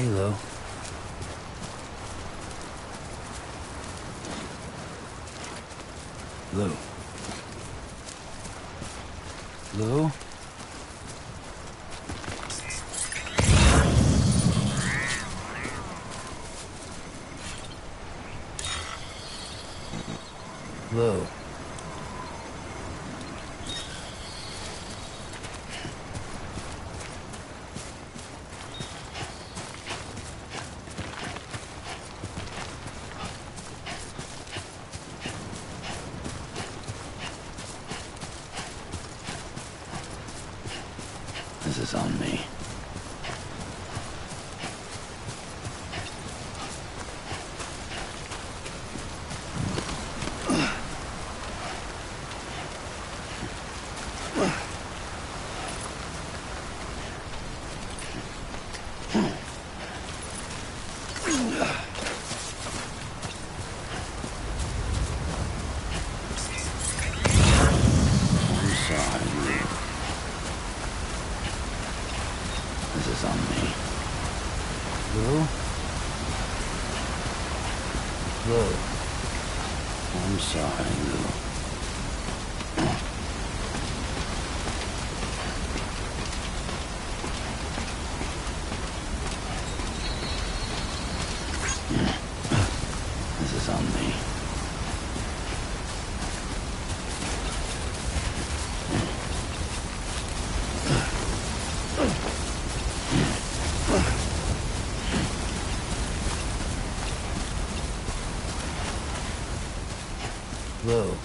Speaker 3: Hey, Lou. Lou. Lou? Lou. This is on me. I'm sorry, Lou. This is on me. Lou? Lou. I'm sorry, Lou. This is on me. Lou.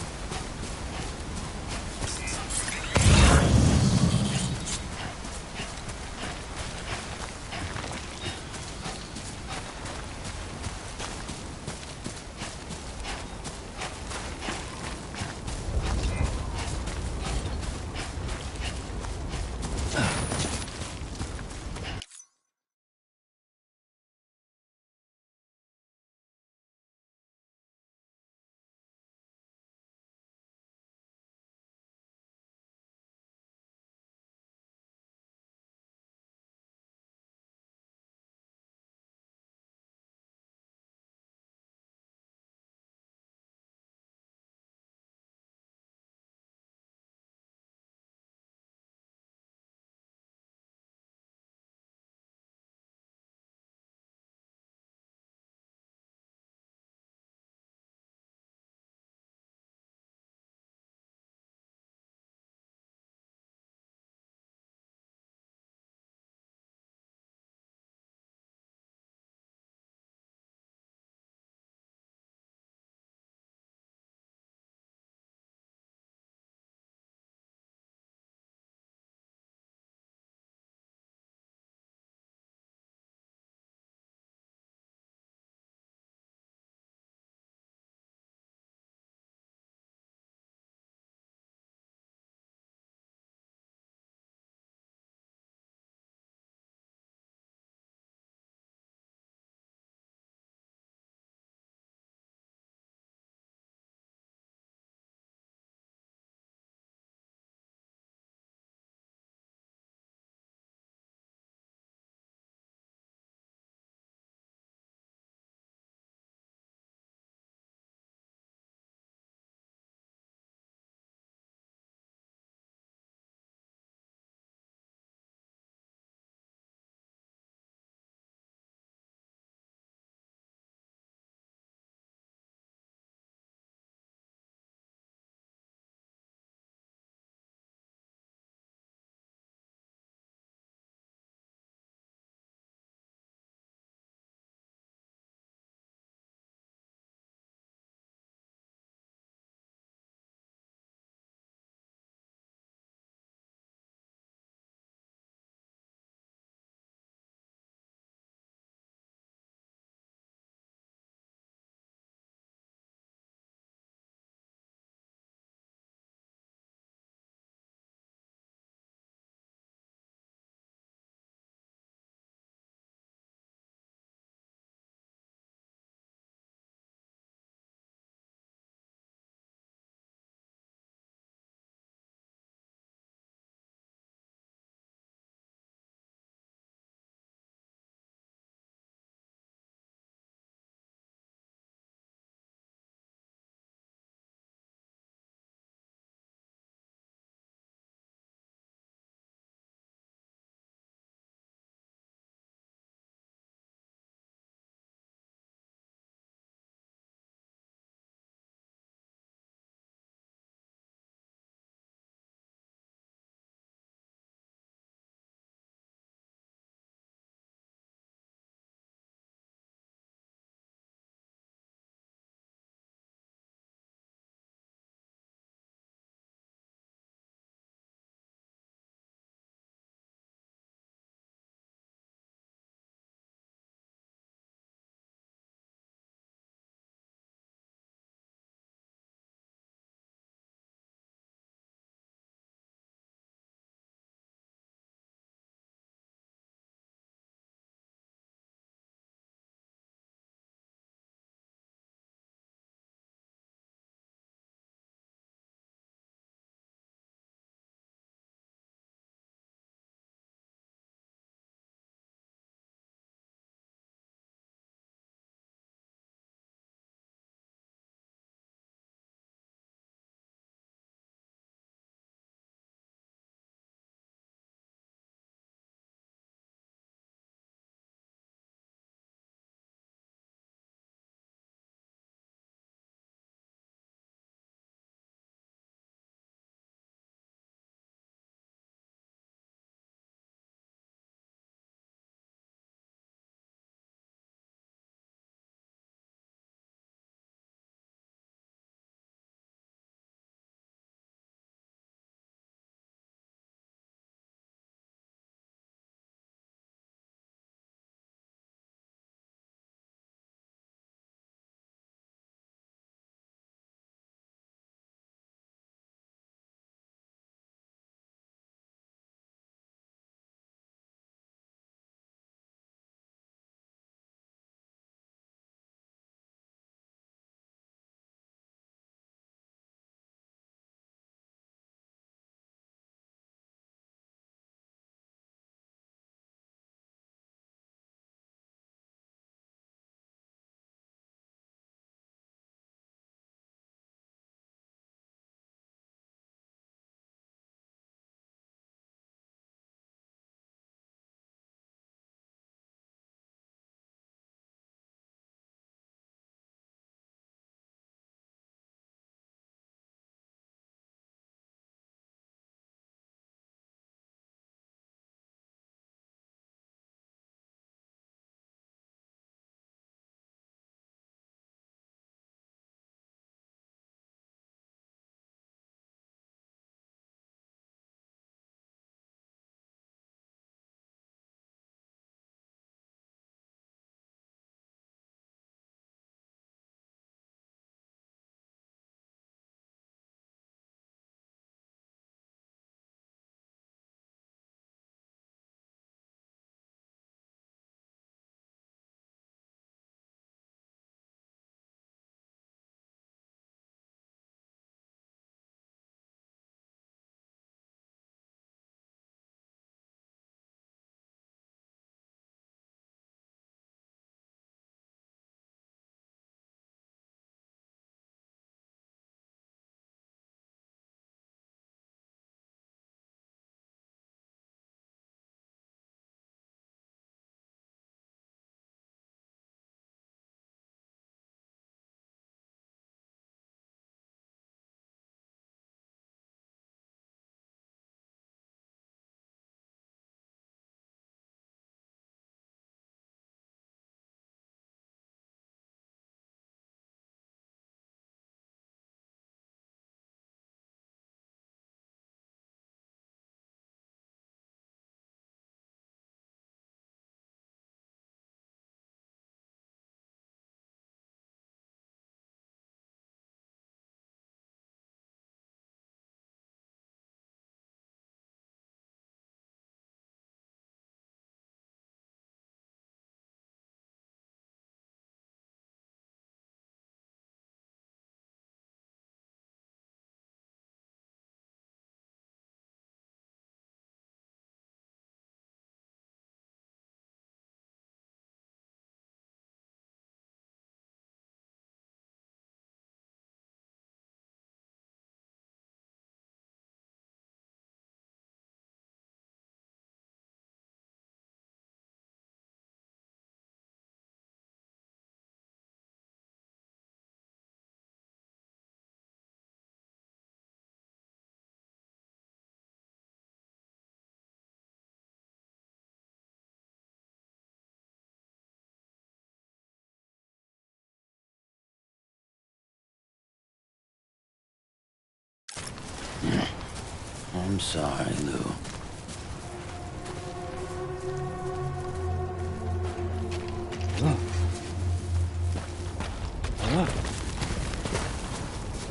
Speaker 3: I'm sorry, Lou.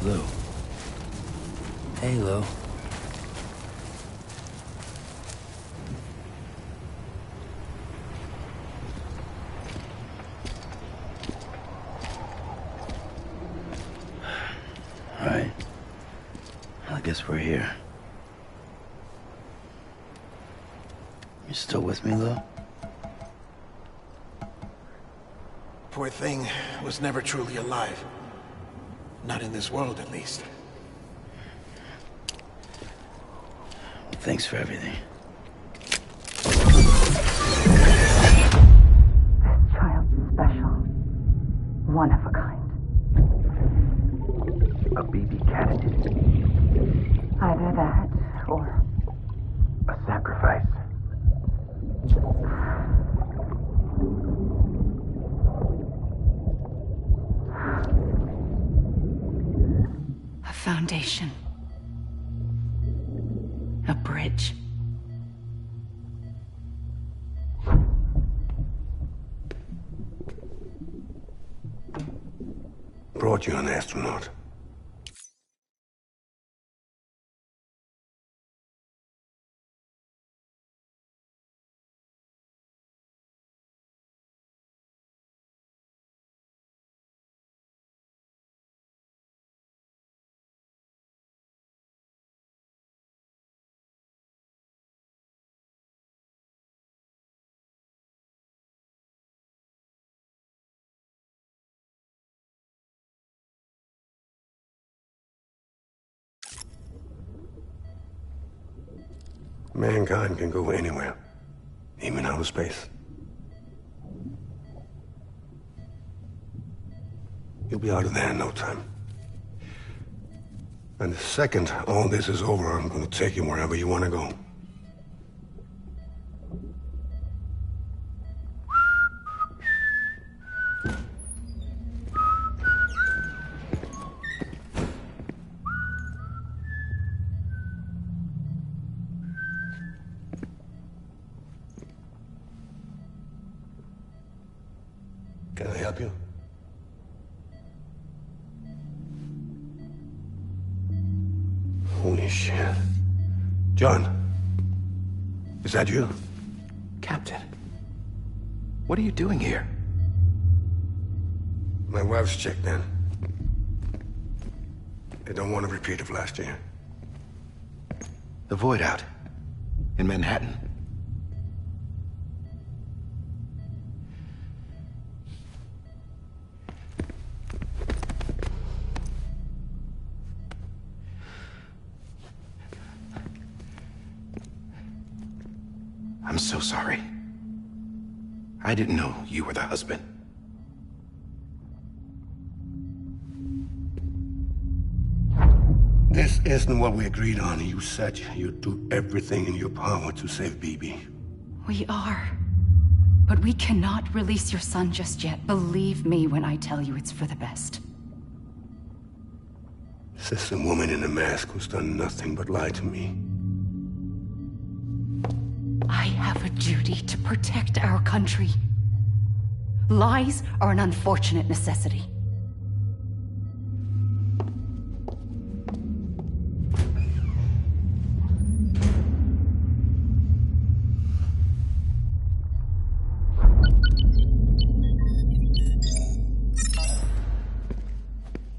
Speaker 3: Lou. Hey, Lou. All right. I guess we're here. You still with me, Lou?
Speaker 2: Poor thing was never truly alive. Not in this world, at least.
Speaker 3: Thanks for everything.
Speaker 12: Child's special. One of a kind.
Speaker 13: A BB candidate.
Speaker 12: Either that, or...
Speaker 13: a sacrifice.
Speaker 1: A foundation. A bridge.
Speaker 14: Brought you an astronaut. Mankind can go anywhere, even outer space. You'll be out of there in no time. And the second all this is over, I'm gonna take you wherever you want to go. Can I help you? Holy shit. John, is that you?
Speaker 13: Captain, what are you doing here?
Speaker 14: My wife's checked in. They don't want a repeat of last year.
Speaker 13: The Void Out. In Manhattan. I'm so sorry. I didn't know you were the husband.
Speaker 14: This isn't what we agreed on. You said you'd do everything in your power to save BB.
Speaker 1: We are. But we cannot release your son just yet. Believe me when I tell you it's for the best.
Speaker 14: This is a woman in a mask who's done nothing but lie to me.
Speaker 1: I have a duty to protect our country. Lies are an unfortunate necessity.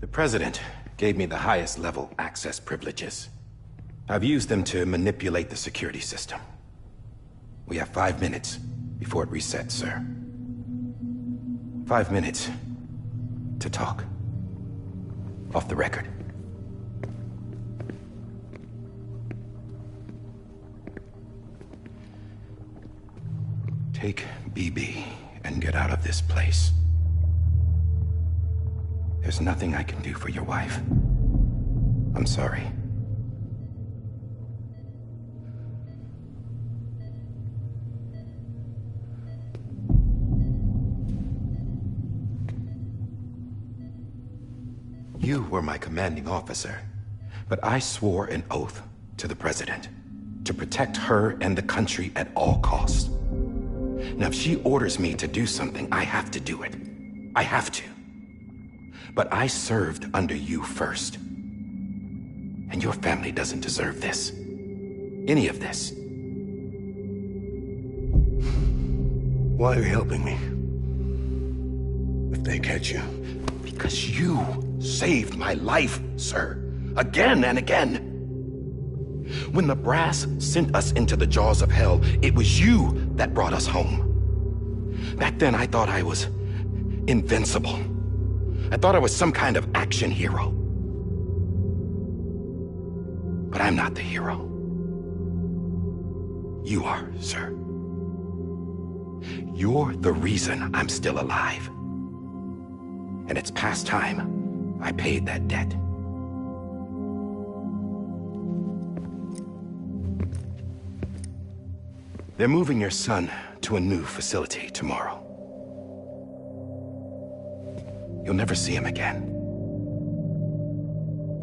Speaker 13: The President gave me the highest level access privileges. I've used them to manipulate the security system. We have 5 minutes before it resets, sir. 5 minutes to talk. Off the record. Take BB and get out of this place. There's nothing I can do for your wife. I'm sorry. You were my commanding officer, but I swore an oath to the President. to protect her and the country at all costs. Now, if she orders me to do something, I have to do it. I have to. But I served under you first. And your family doesn't deserve this. Any of this.
Speaker 14: Why are you helping me? If they catch you.
Speaker 13: Because you saved my life, sir. Again and again. When the brass sent us into the jaws of hell, it was you that brought us home. Back then, I thought I was invincible. I thought I was some kind of action hero. But I'm not the hero. You are, sir. You're the reason I'm still alive. And it's past time I paid that debt. They're moving your son to a new facility tomorrow. You'll never see him again.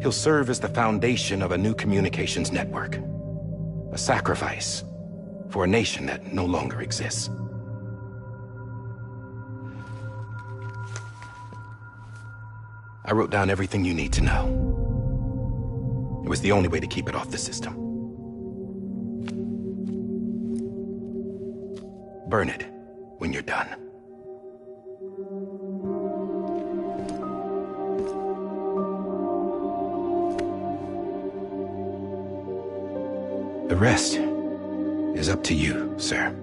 Speaker 13: He'll serve as the foundation of a new communications network. A sacrifice for a nation that no longer exists. I wrote down everything you need to know. It was the only way to keep it off the system. Burn it when you're done. The rest is up to you, sir.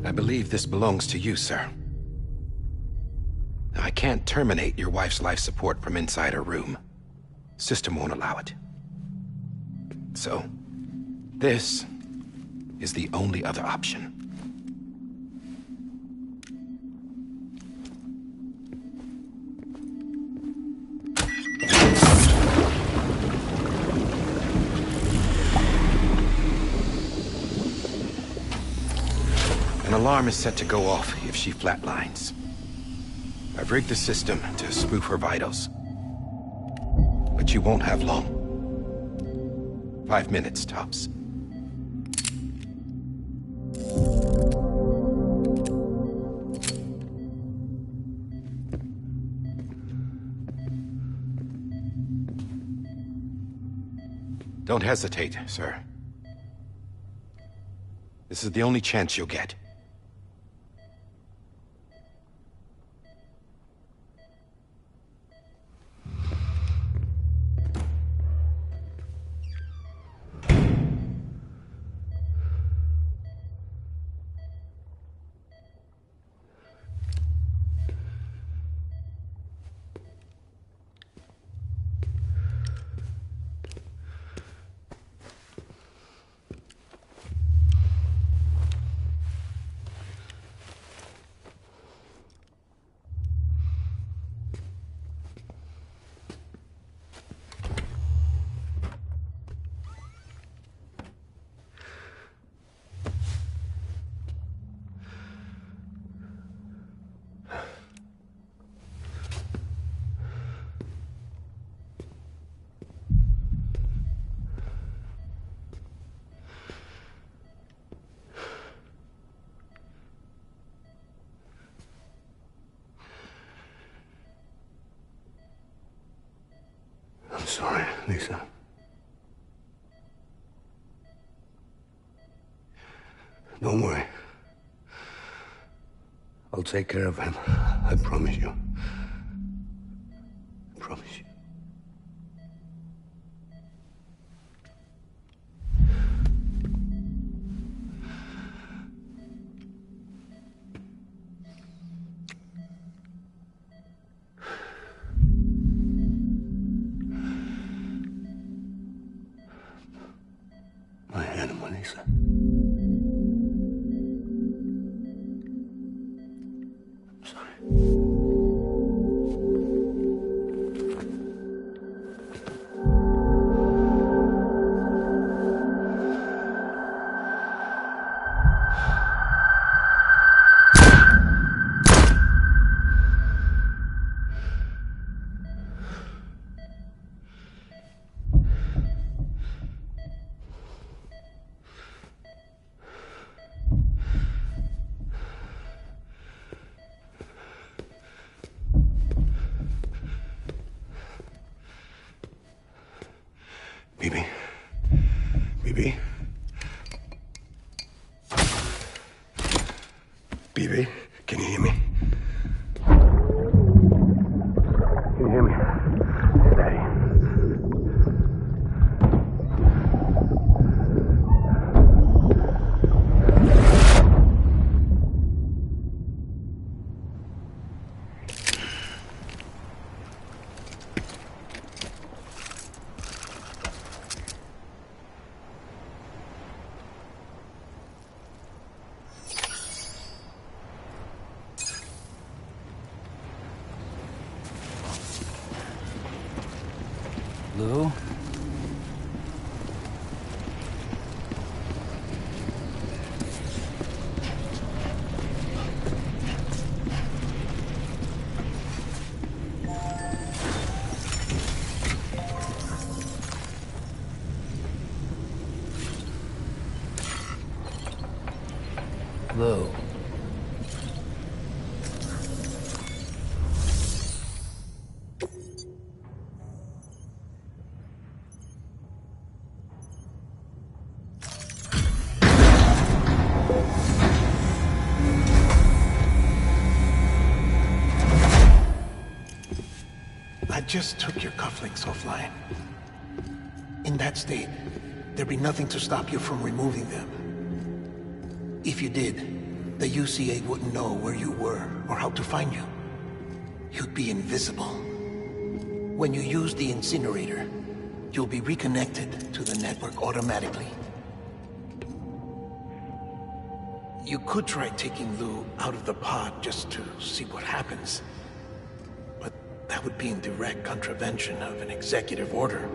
Speaker 13: I believe this belongs to you, sir. Now, I can't terminate your wife's life support from inside her room. System won't allow it. So, this is the only other option. An alarm is set to go off if she flatlines. I've rigged the system to spoof her vitals. But you won't have long. 5 minutes, tops. Don't hesitate, sir. This is the only chance you'll get.
Speaker 14: I'm sorry, Lisa. Don't worry. I'll take care of him. I promise you. I promise you. BB? BB? BB, can you hear me? Can you hear me? Steady.
Speaker 3: Lou? Lou.
Speaker 2: I just took your cufflinks offline. In that state, there'd be nothing to stop you from removing them. If you did, the UCA wouldn't know where you were or how to find you. You'd be invisible. When you use the incinerator, you'll be reconnected to the network automatically. You could try taking Lou out of the pod just to see what happens. But that would be in direct contravention of an executive order.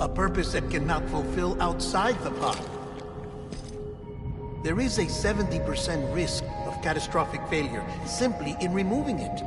Speaker 2: A purpose that cannot fulfill outside the pod. There is a 70% risk of catastrophic failure simply in removing it.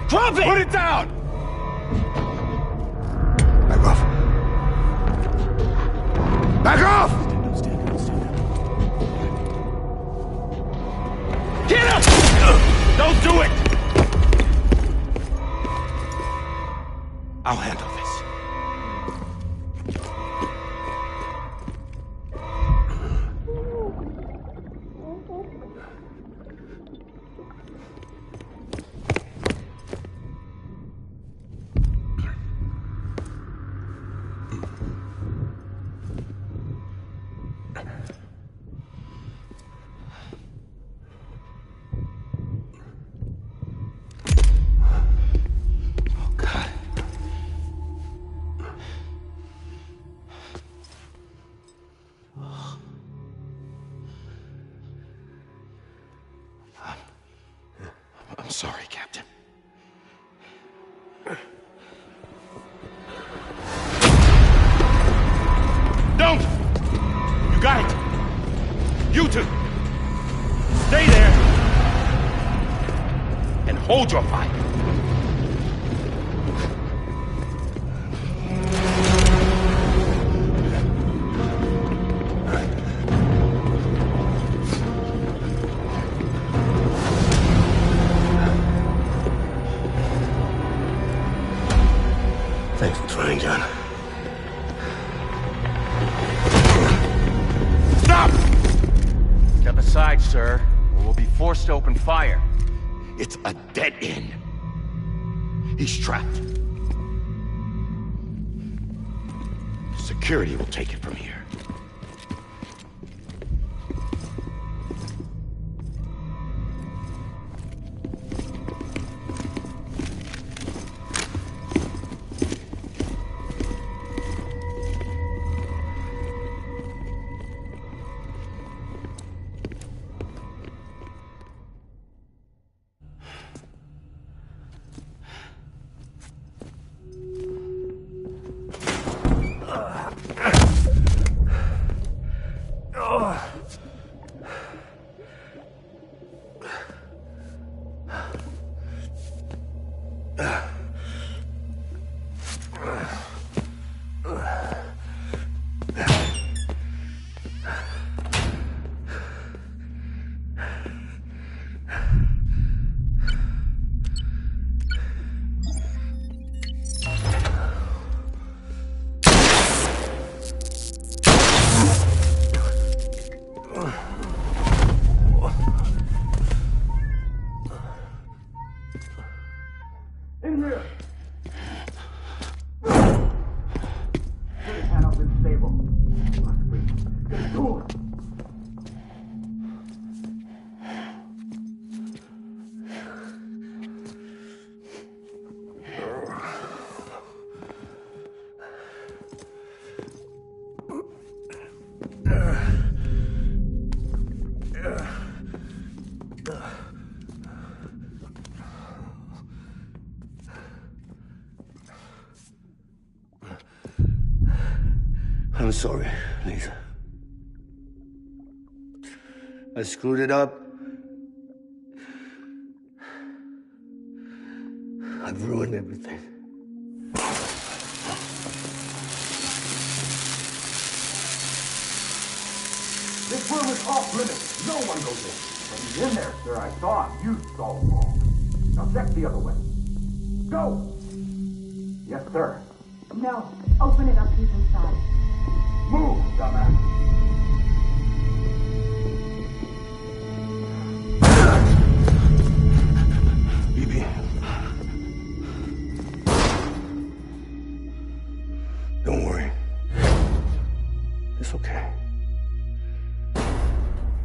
Speaker 6: Drop it!
Speaker 13: Put it down!
Speaker 14: Back off. Back off!
Speaker 13: Get up! Don't do it! I'll handle this. I'm sorry, Captain. Don't! You got it! You two! Stay there! And hold your fire!
Speaker 14: Thanks for trying, John.
Speaker 13: Stop!
Speaker 11: Step aside, sir, or we'll be forced to open fire.
Speaker 13: It's a dead end. He's trapped. Security will take it from here.
Speaker 14: I'm sorry, Lisa. I screwed it up. I've ruined everything.
Speaker 15: This room is off limits. No one goes in. But he's in there, sir. I saw him. You saw him all. Now check the other way. Go! Yes, sir.
Speaker 12: No. Open it up. He's inside.
Speaker 15: Move, dumbass.
Speaker 14: BB. Don't worry. It's okay.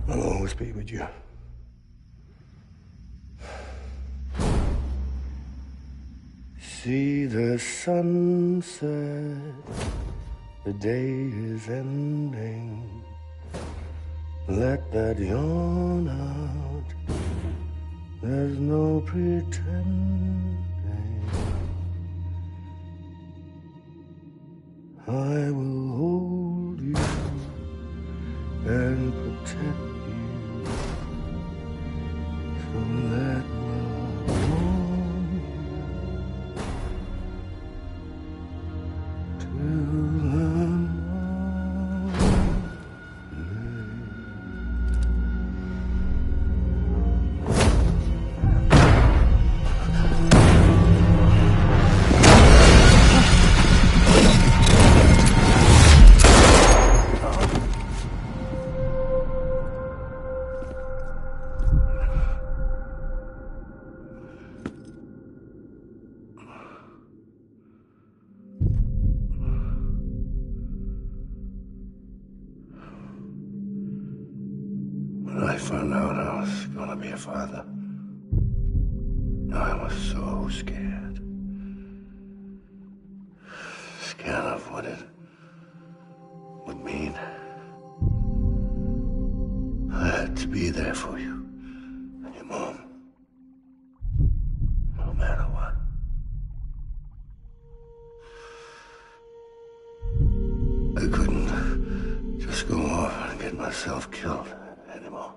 Speaker 14: I'll always be with you. See the sunset. The day is ending. Let that yawn out. There's no pretending. I will hold you and protect you. So let my warm be a father. I was so scared. Scared of what it would mean. I had to be there for you and your mom. No matter what. I couldn't just go off and get myself killed anymore.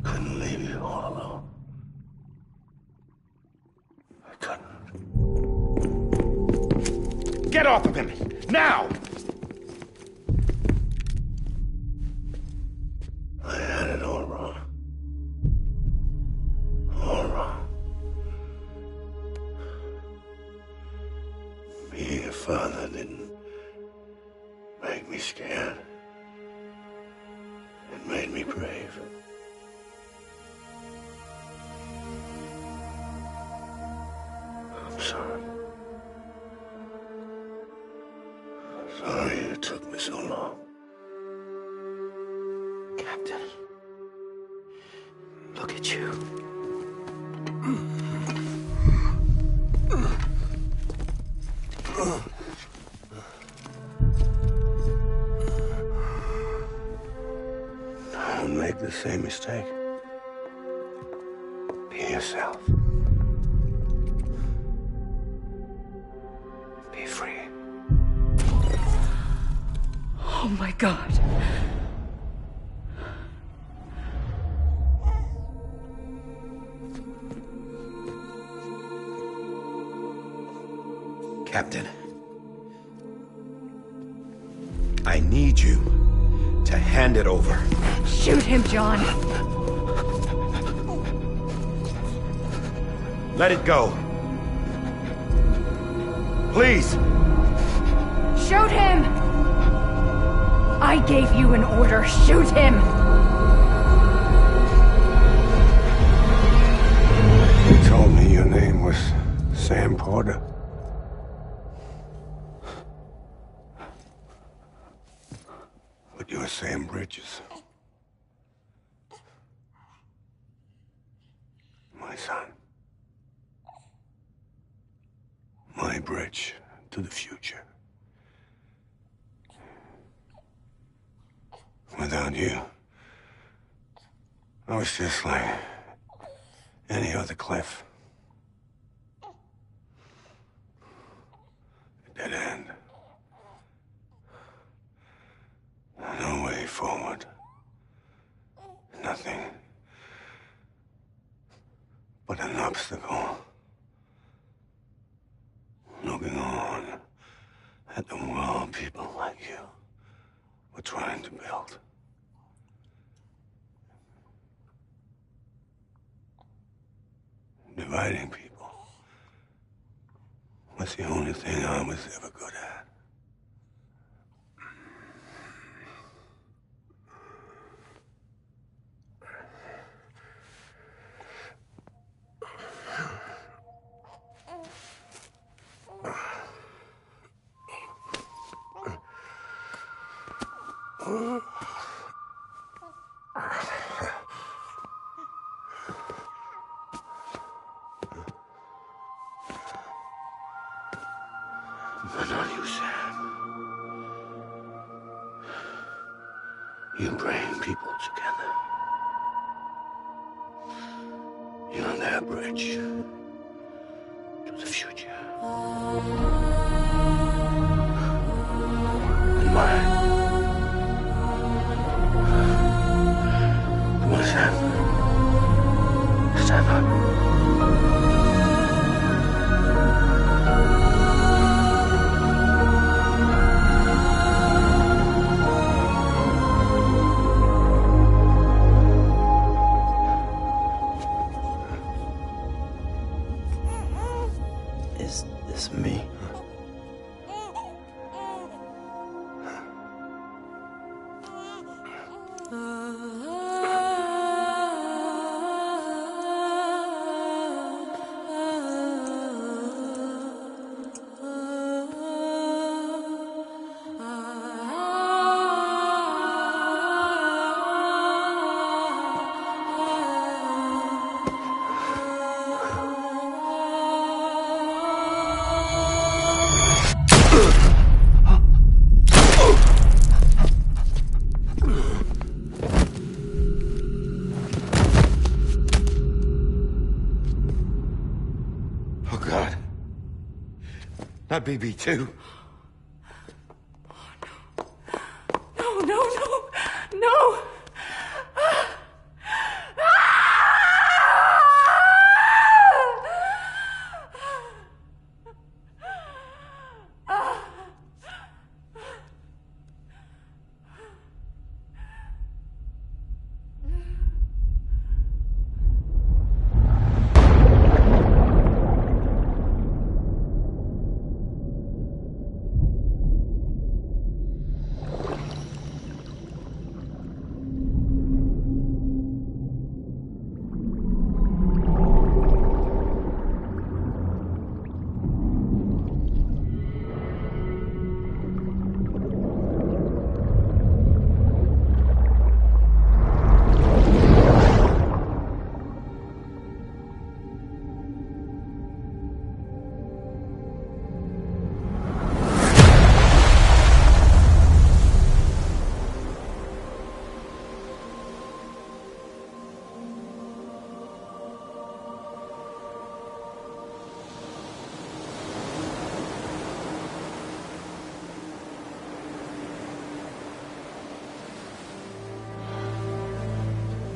Speaker 14: Couldn't leave you all alone. I couldn't.
Speaker 11: Get off of him! Now!
Speaker 14: I had it all wrong. All wrong. Being a father didn't make me scared. It made me brave. I'm sorry. Sorry it took me so long.
Speaker 3: Captain. Look at you.
Speaker 14: Don't make the same mistake. Be yourself. Be free.
Speaker 1: Oh my God.
Speaker 11: Captain, I need you to hand it over.
Speaker 1: Shoot him, John.
Speaker 11: Let it go. Please.
Speaker 1: Shoot him! I gave you an order. Shoot him!
Speaker 14: You told me your name was Sam Porter. But you're Sam Bridges. My son. My bridge to the future. Without you, I was just like any other Cliff. A dead end. No way forward. Nothing but an obstacle. Looking on at the world people like you were trying to build. Dividing people was the only thing I was ever good at. But not you, Sam. You bring people together. You're their bridge to the future. And mine. Come on, Sam. Stand up.
Speaker 3: Is this me?
Speaker 14: Not BB too.
Speaker 8: No, no, no, no!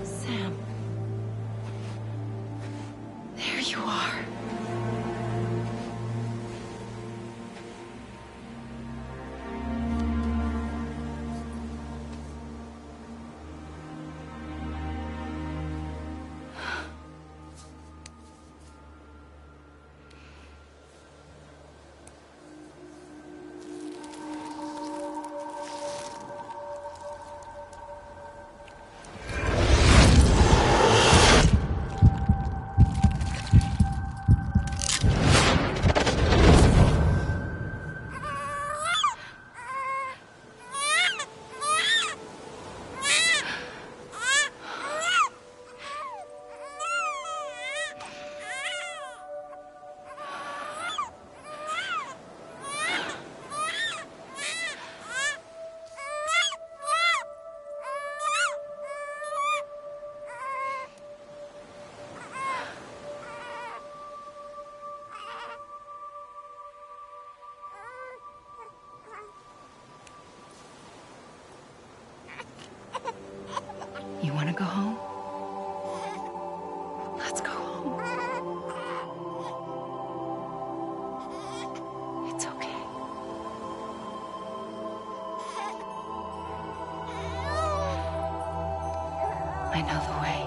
Speaker 1: Sam. There you are. You want to go home? Let's go home. It's okay. I know the way.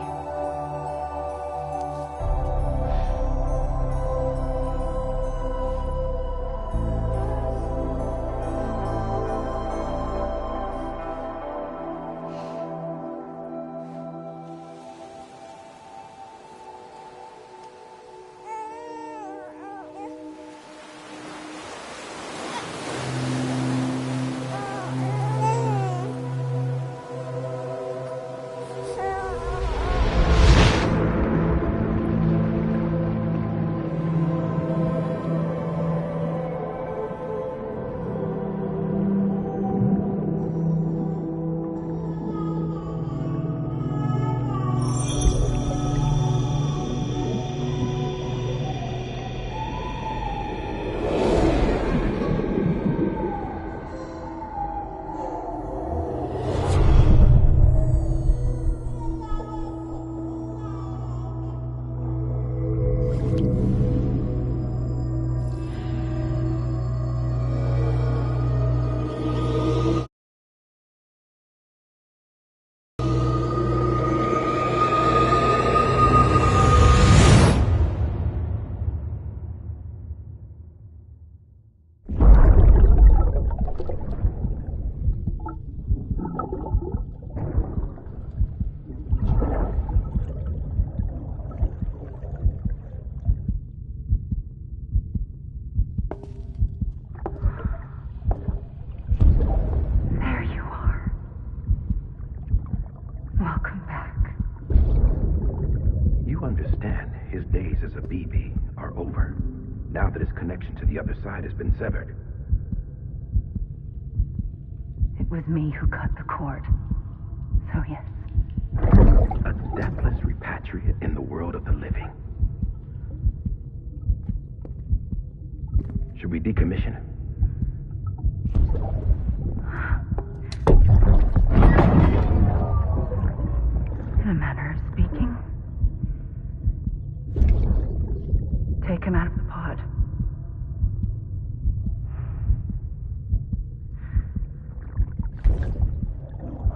Speaker 11: now that his connection to the other side has been severed.
Speaker 12: It was me who cut the cord. So yes.
Speaker 11: A deathless repatriate in the world of the living.
Speaker 13: Should we decommission it?
Speaker 12: In a manner of speaking. Take him out of the pod.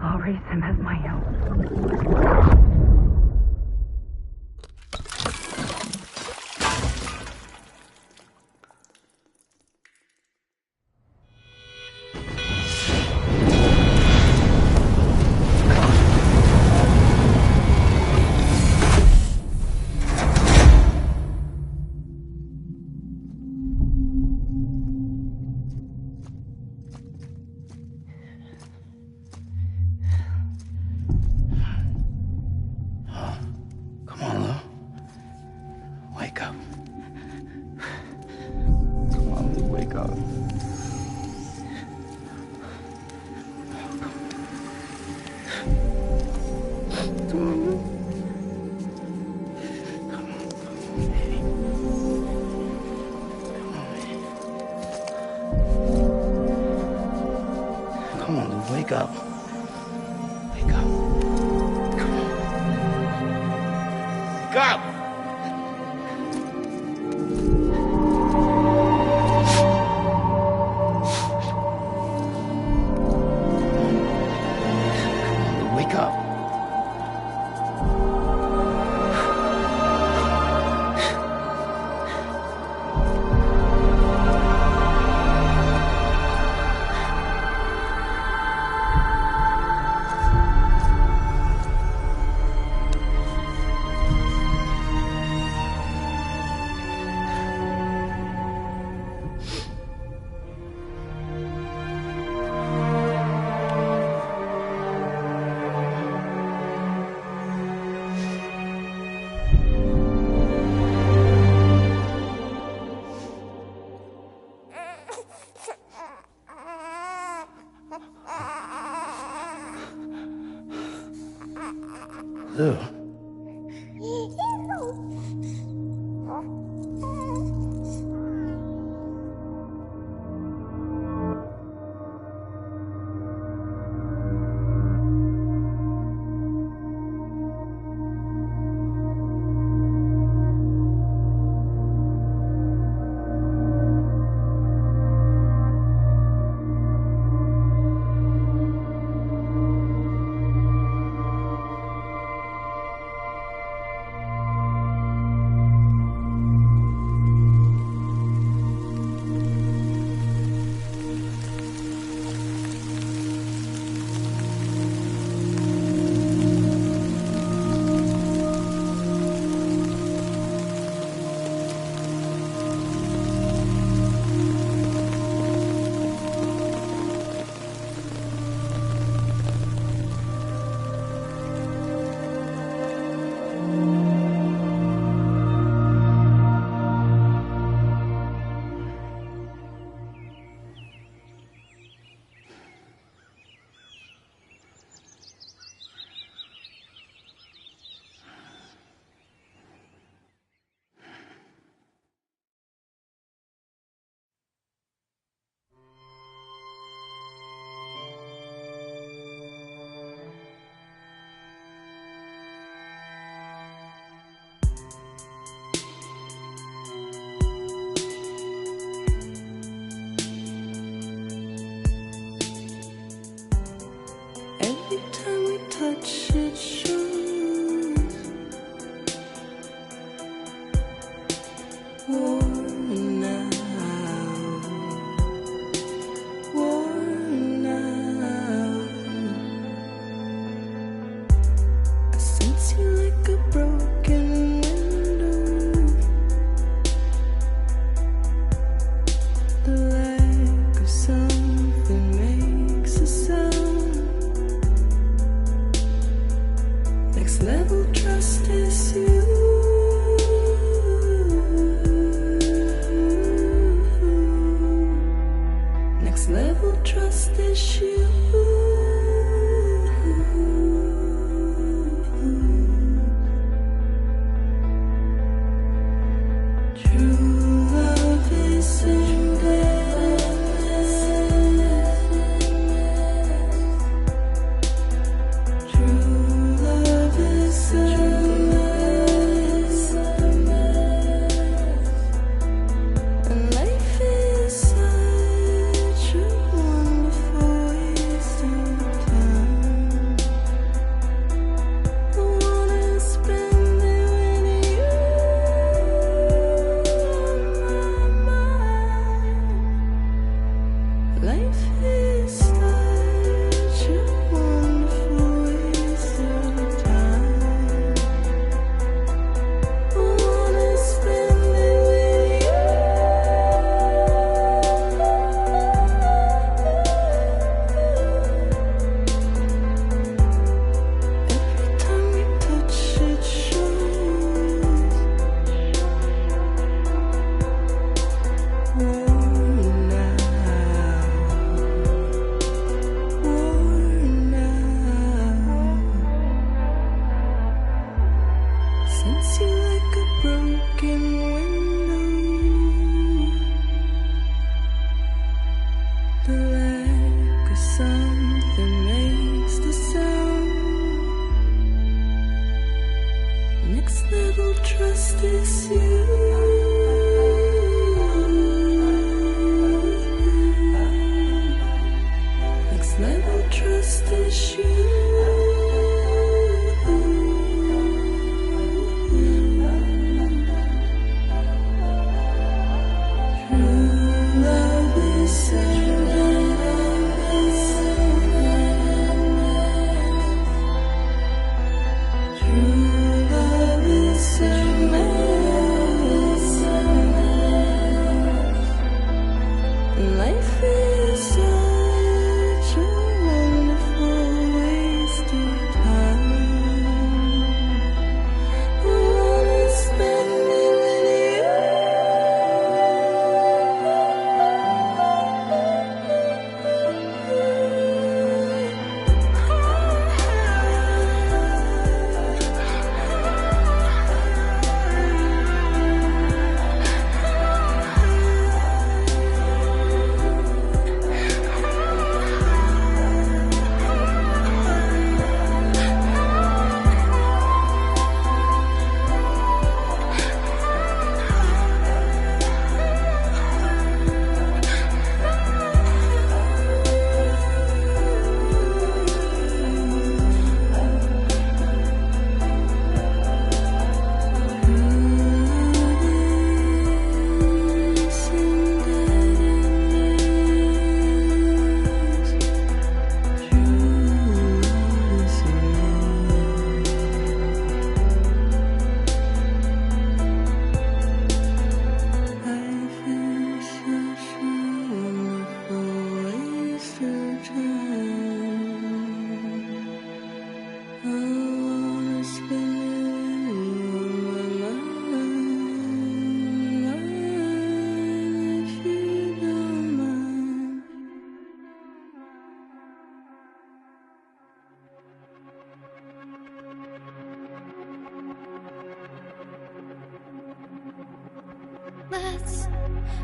Speaker 12: I'll raise him as my own.
Speaker 3: Wake up. Wake up. Come on. Wake up! Wake up. Lou.
Speaker 8: True love is in the
Speaker 16: sense you like a broken window. The lack of something makes the sound. Next level trust is you. Next level trust is you.
Speaker 9: Let's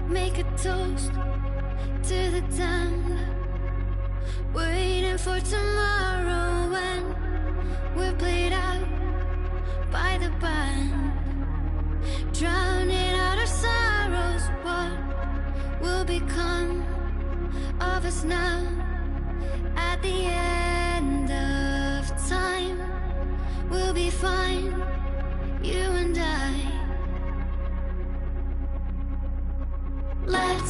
Speaker 9: make a toast to the damned, waiting for tomorrow when we're played out by the band, drowning out our sorrows. What will become of us now at the end of time? We'll be fine, you and I. Let's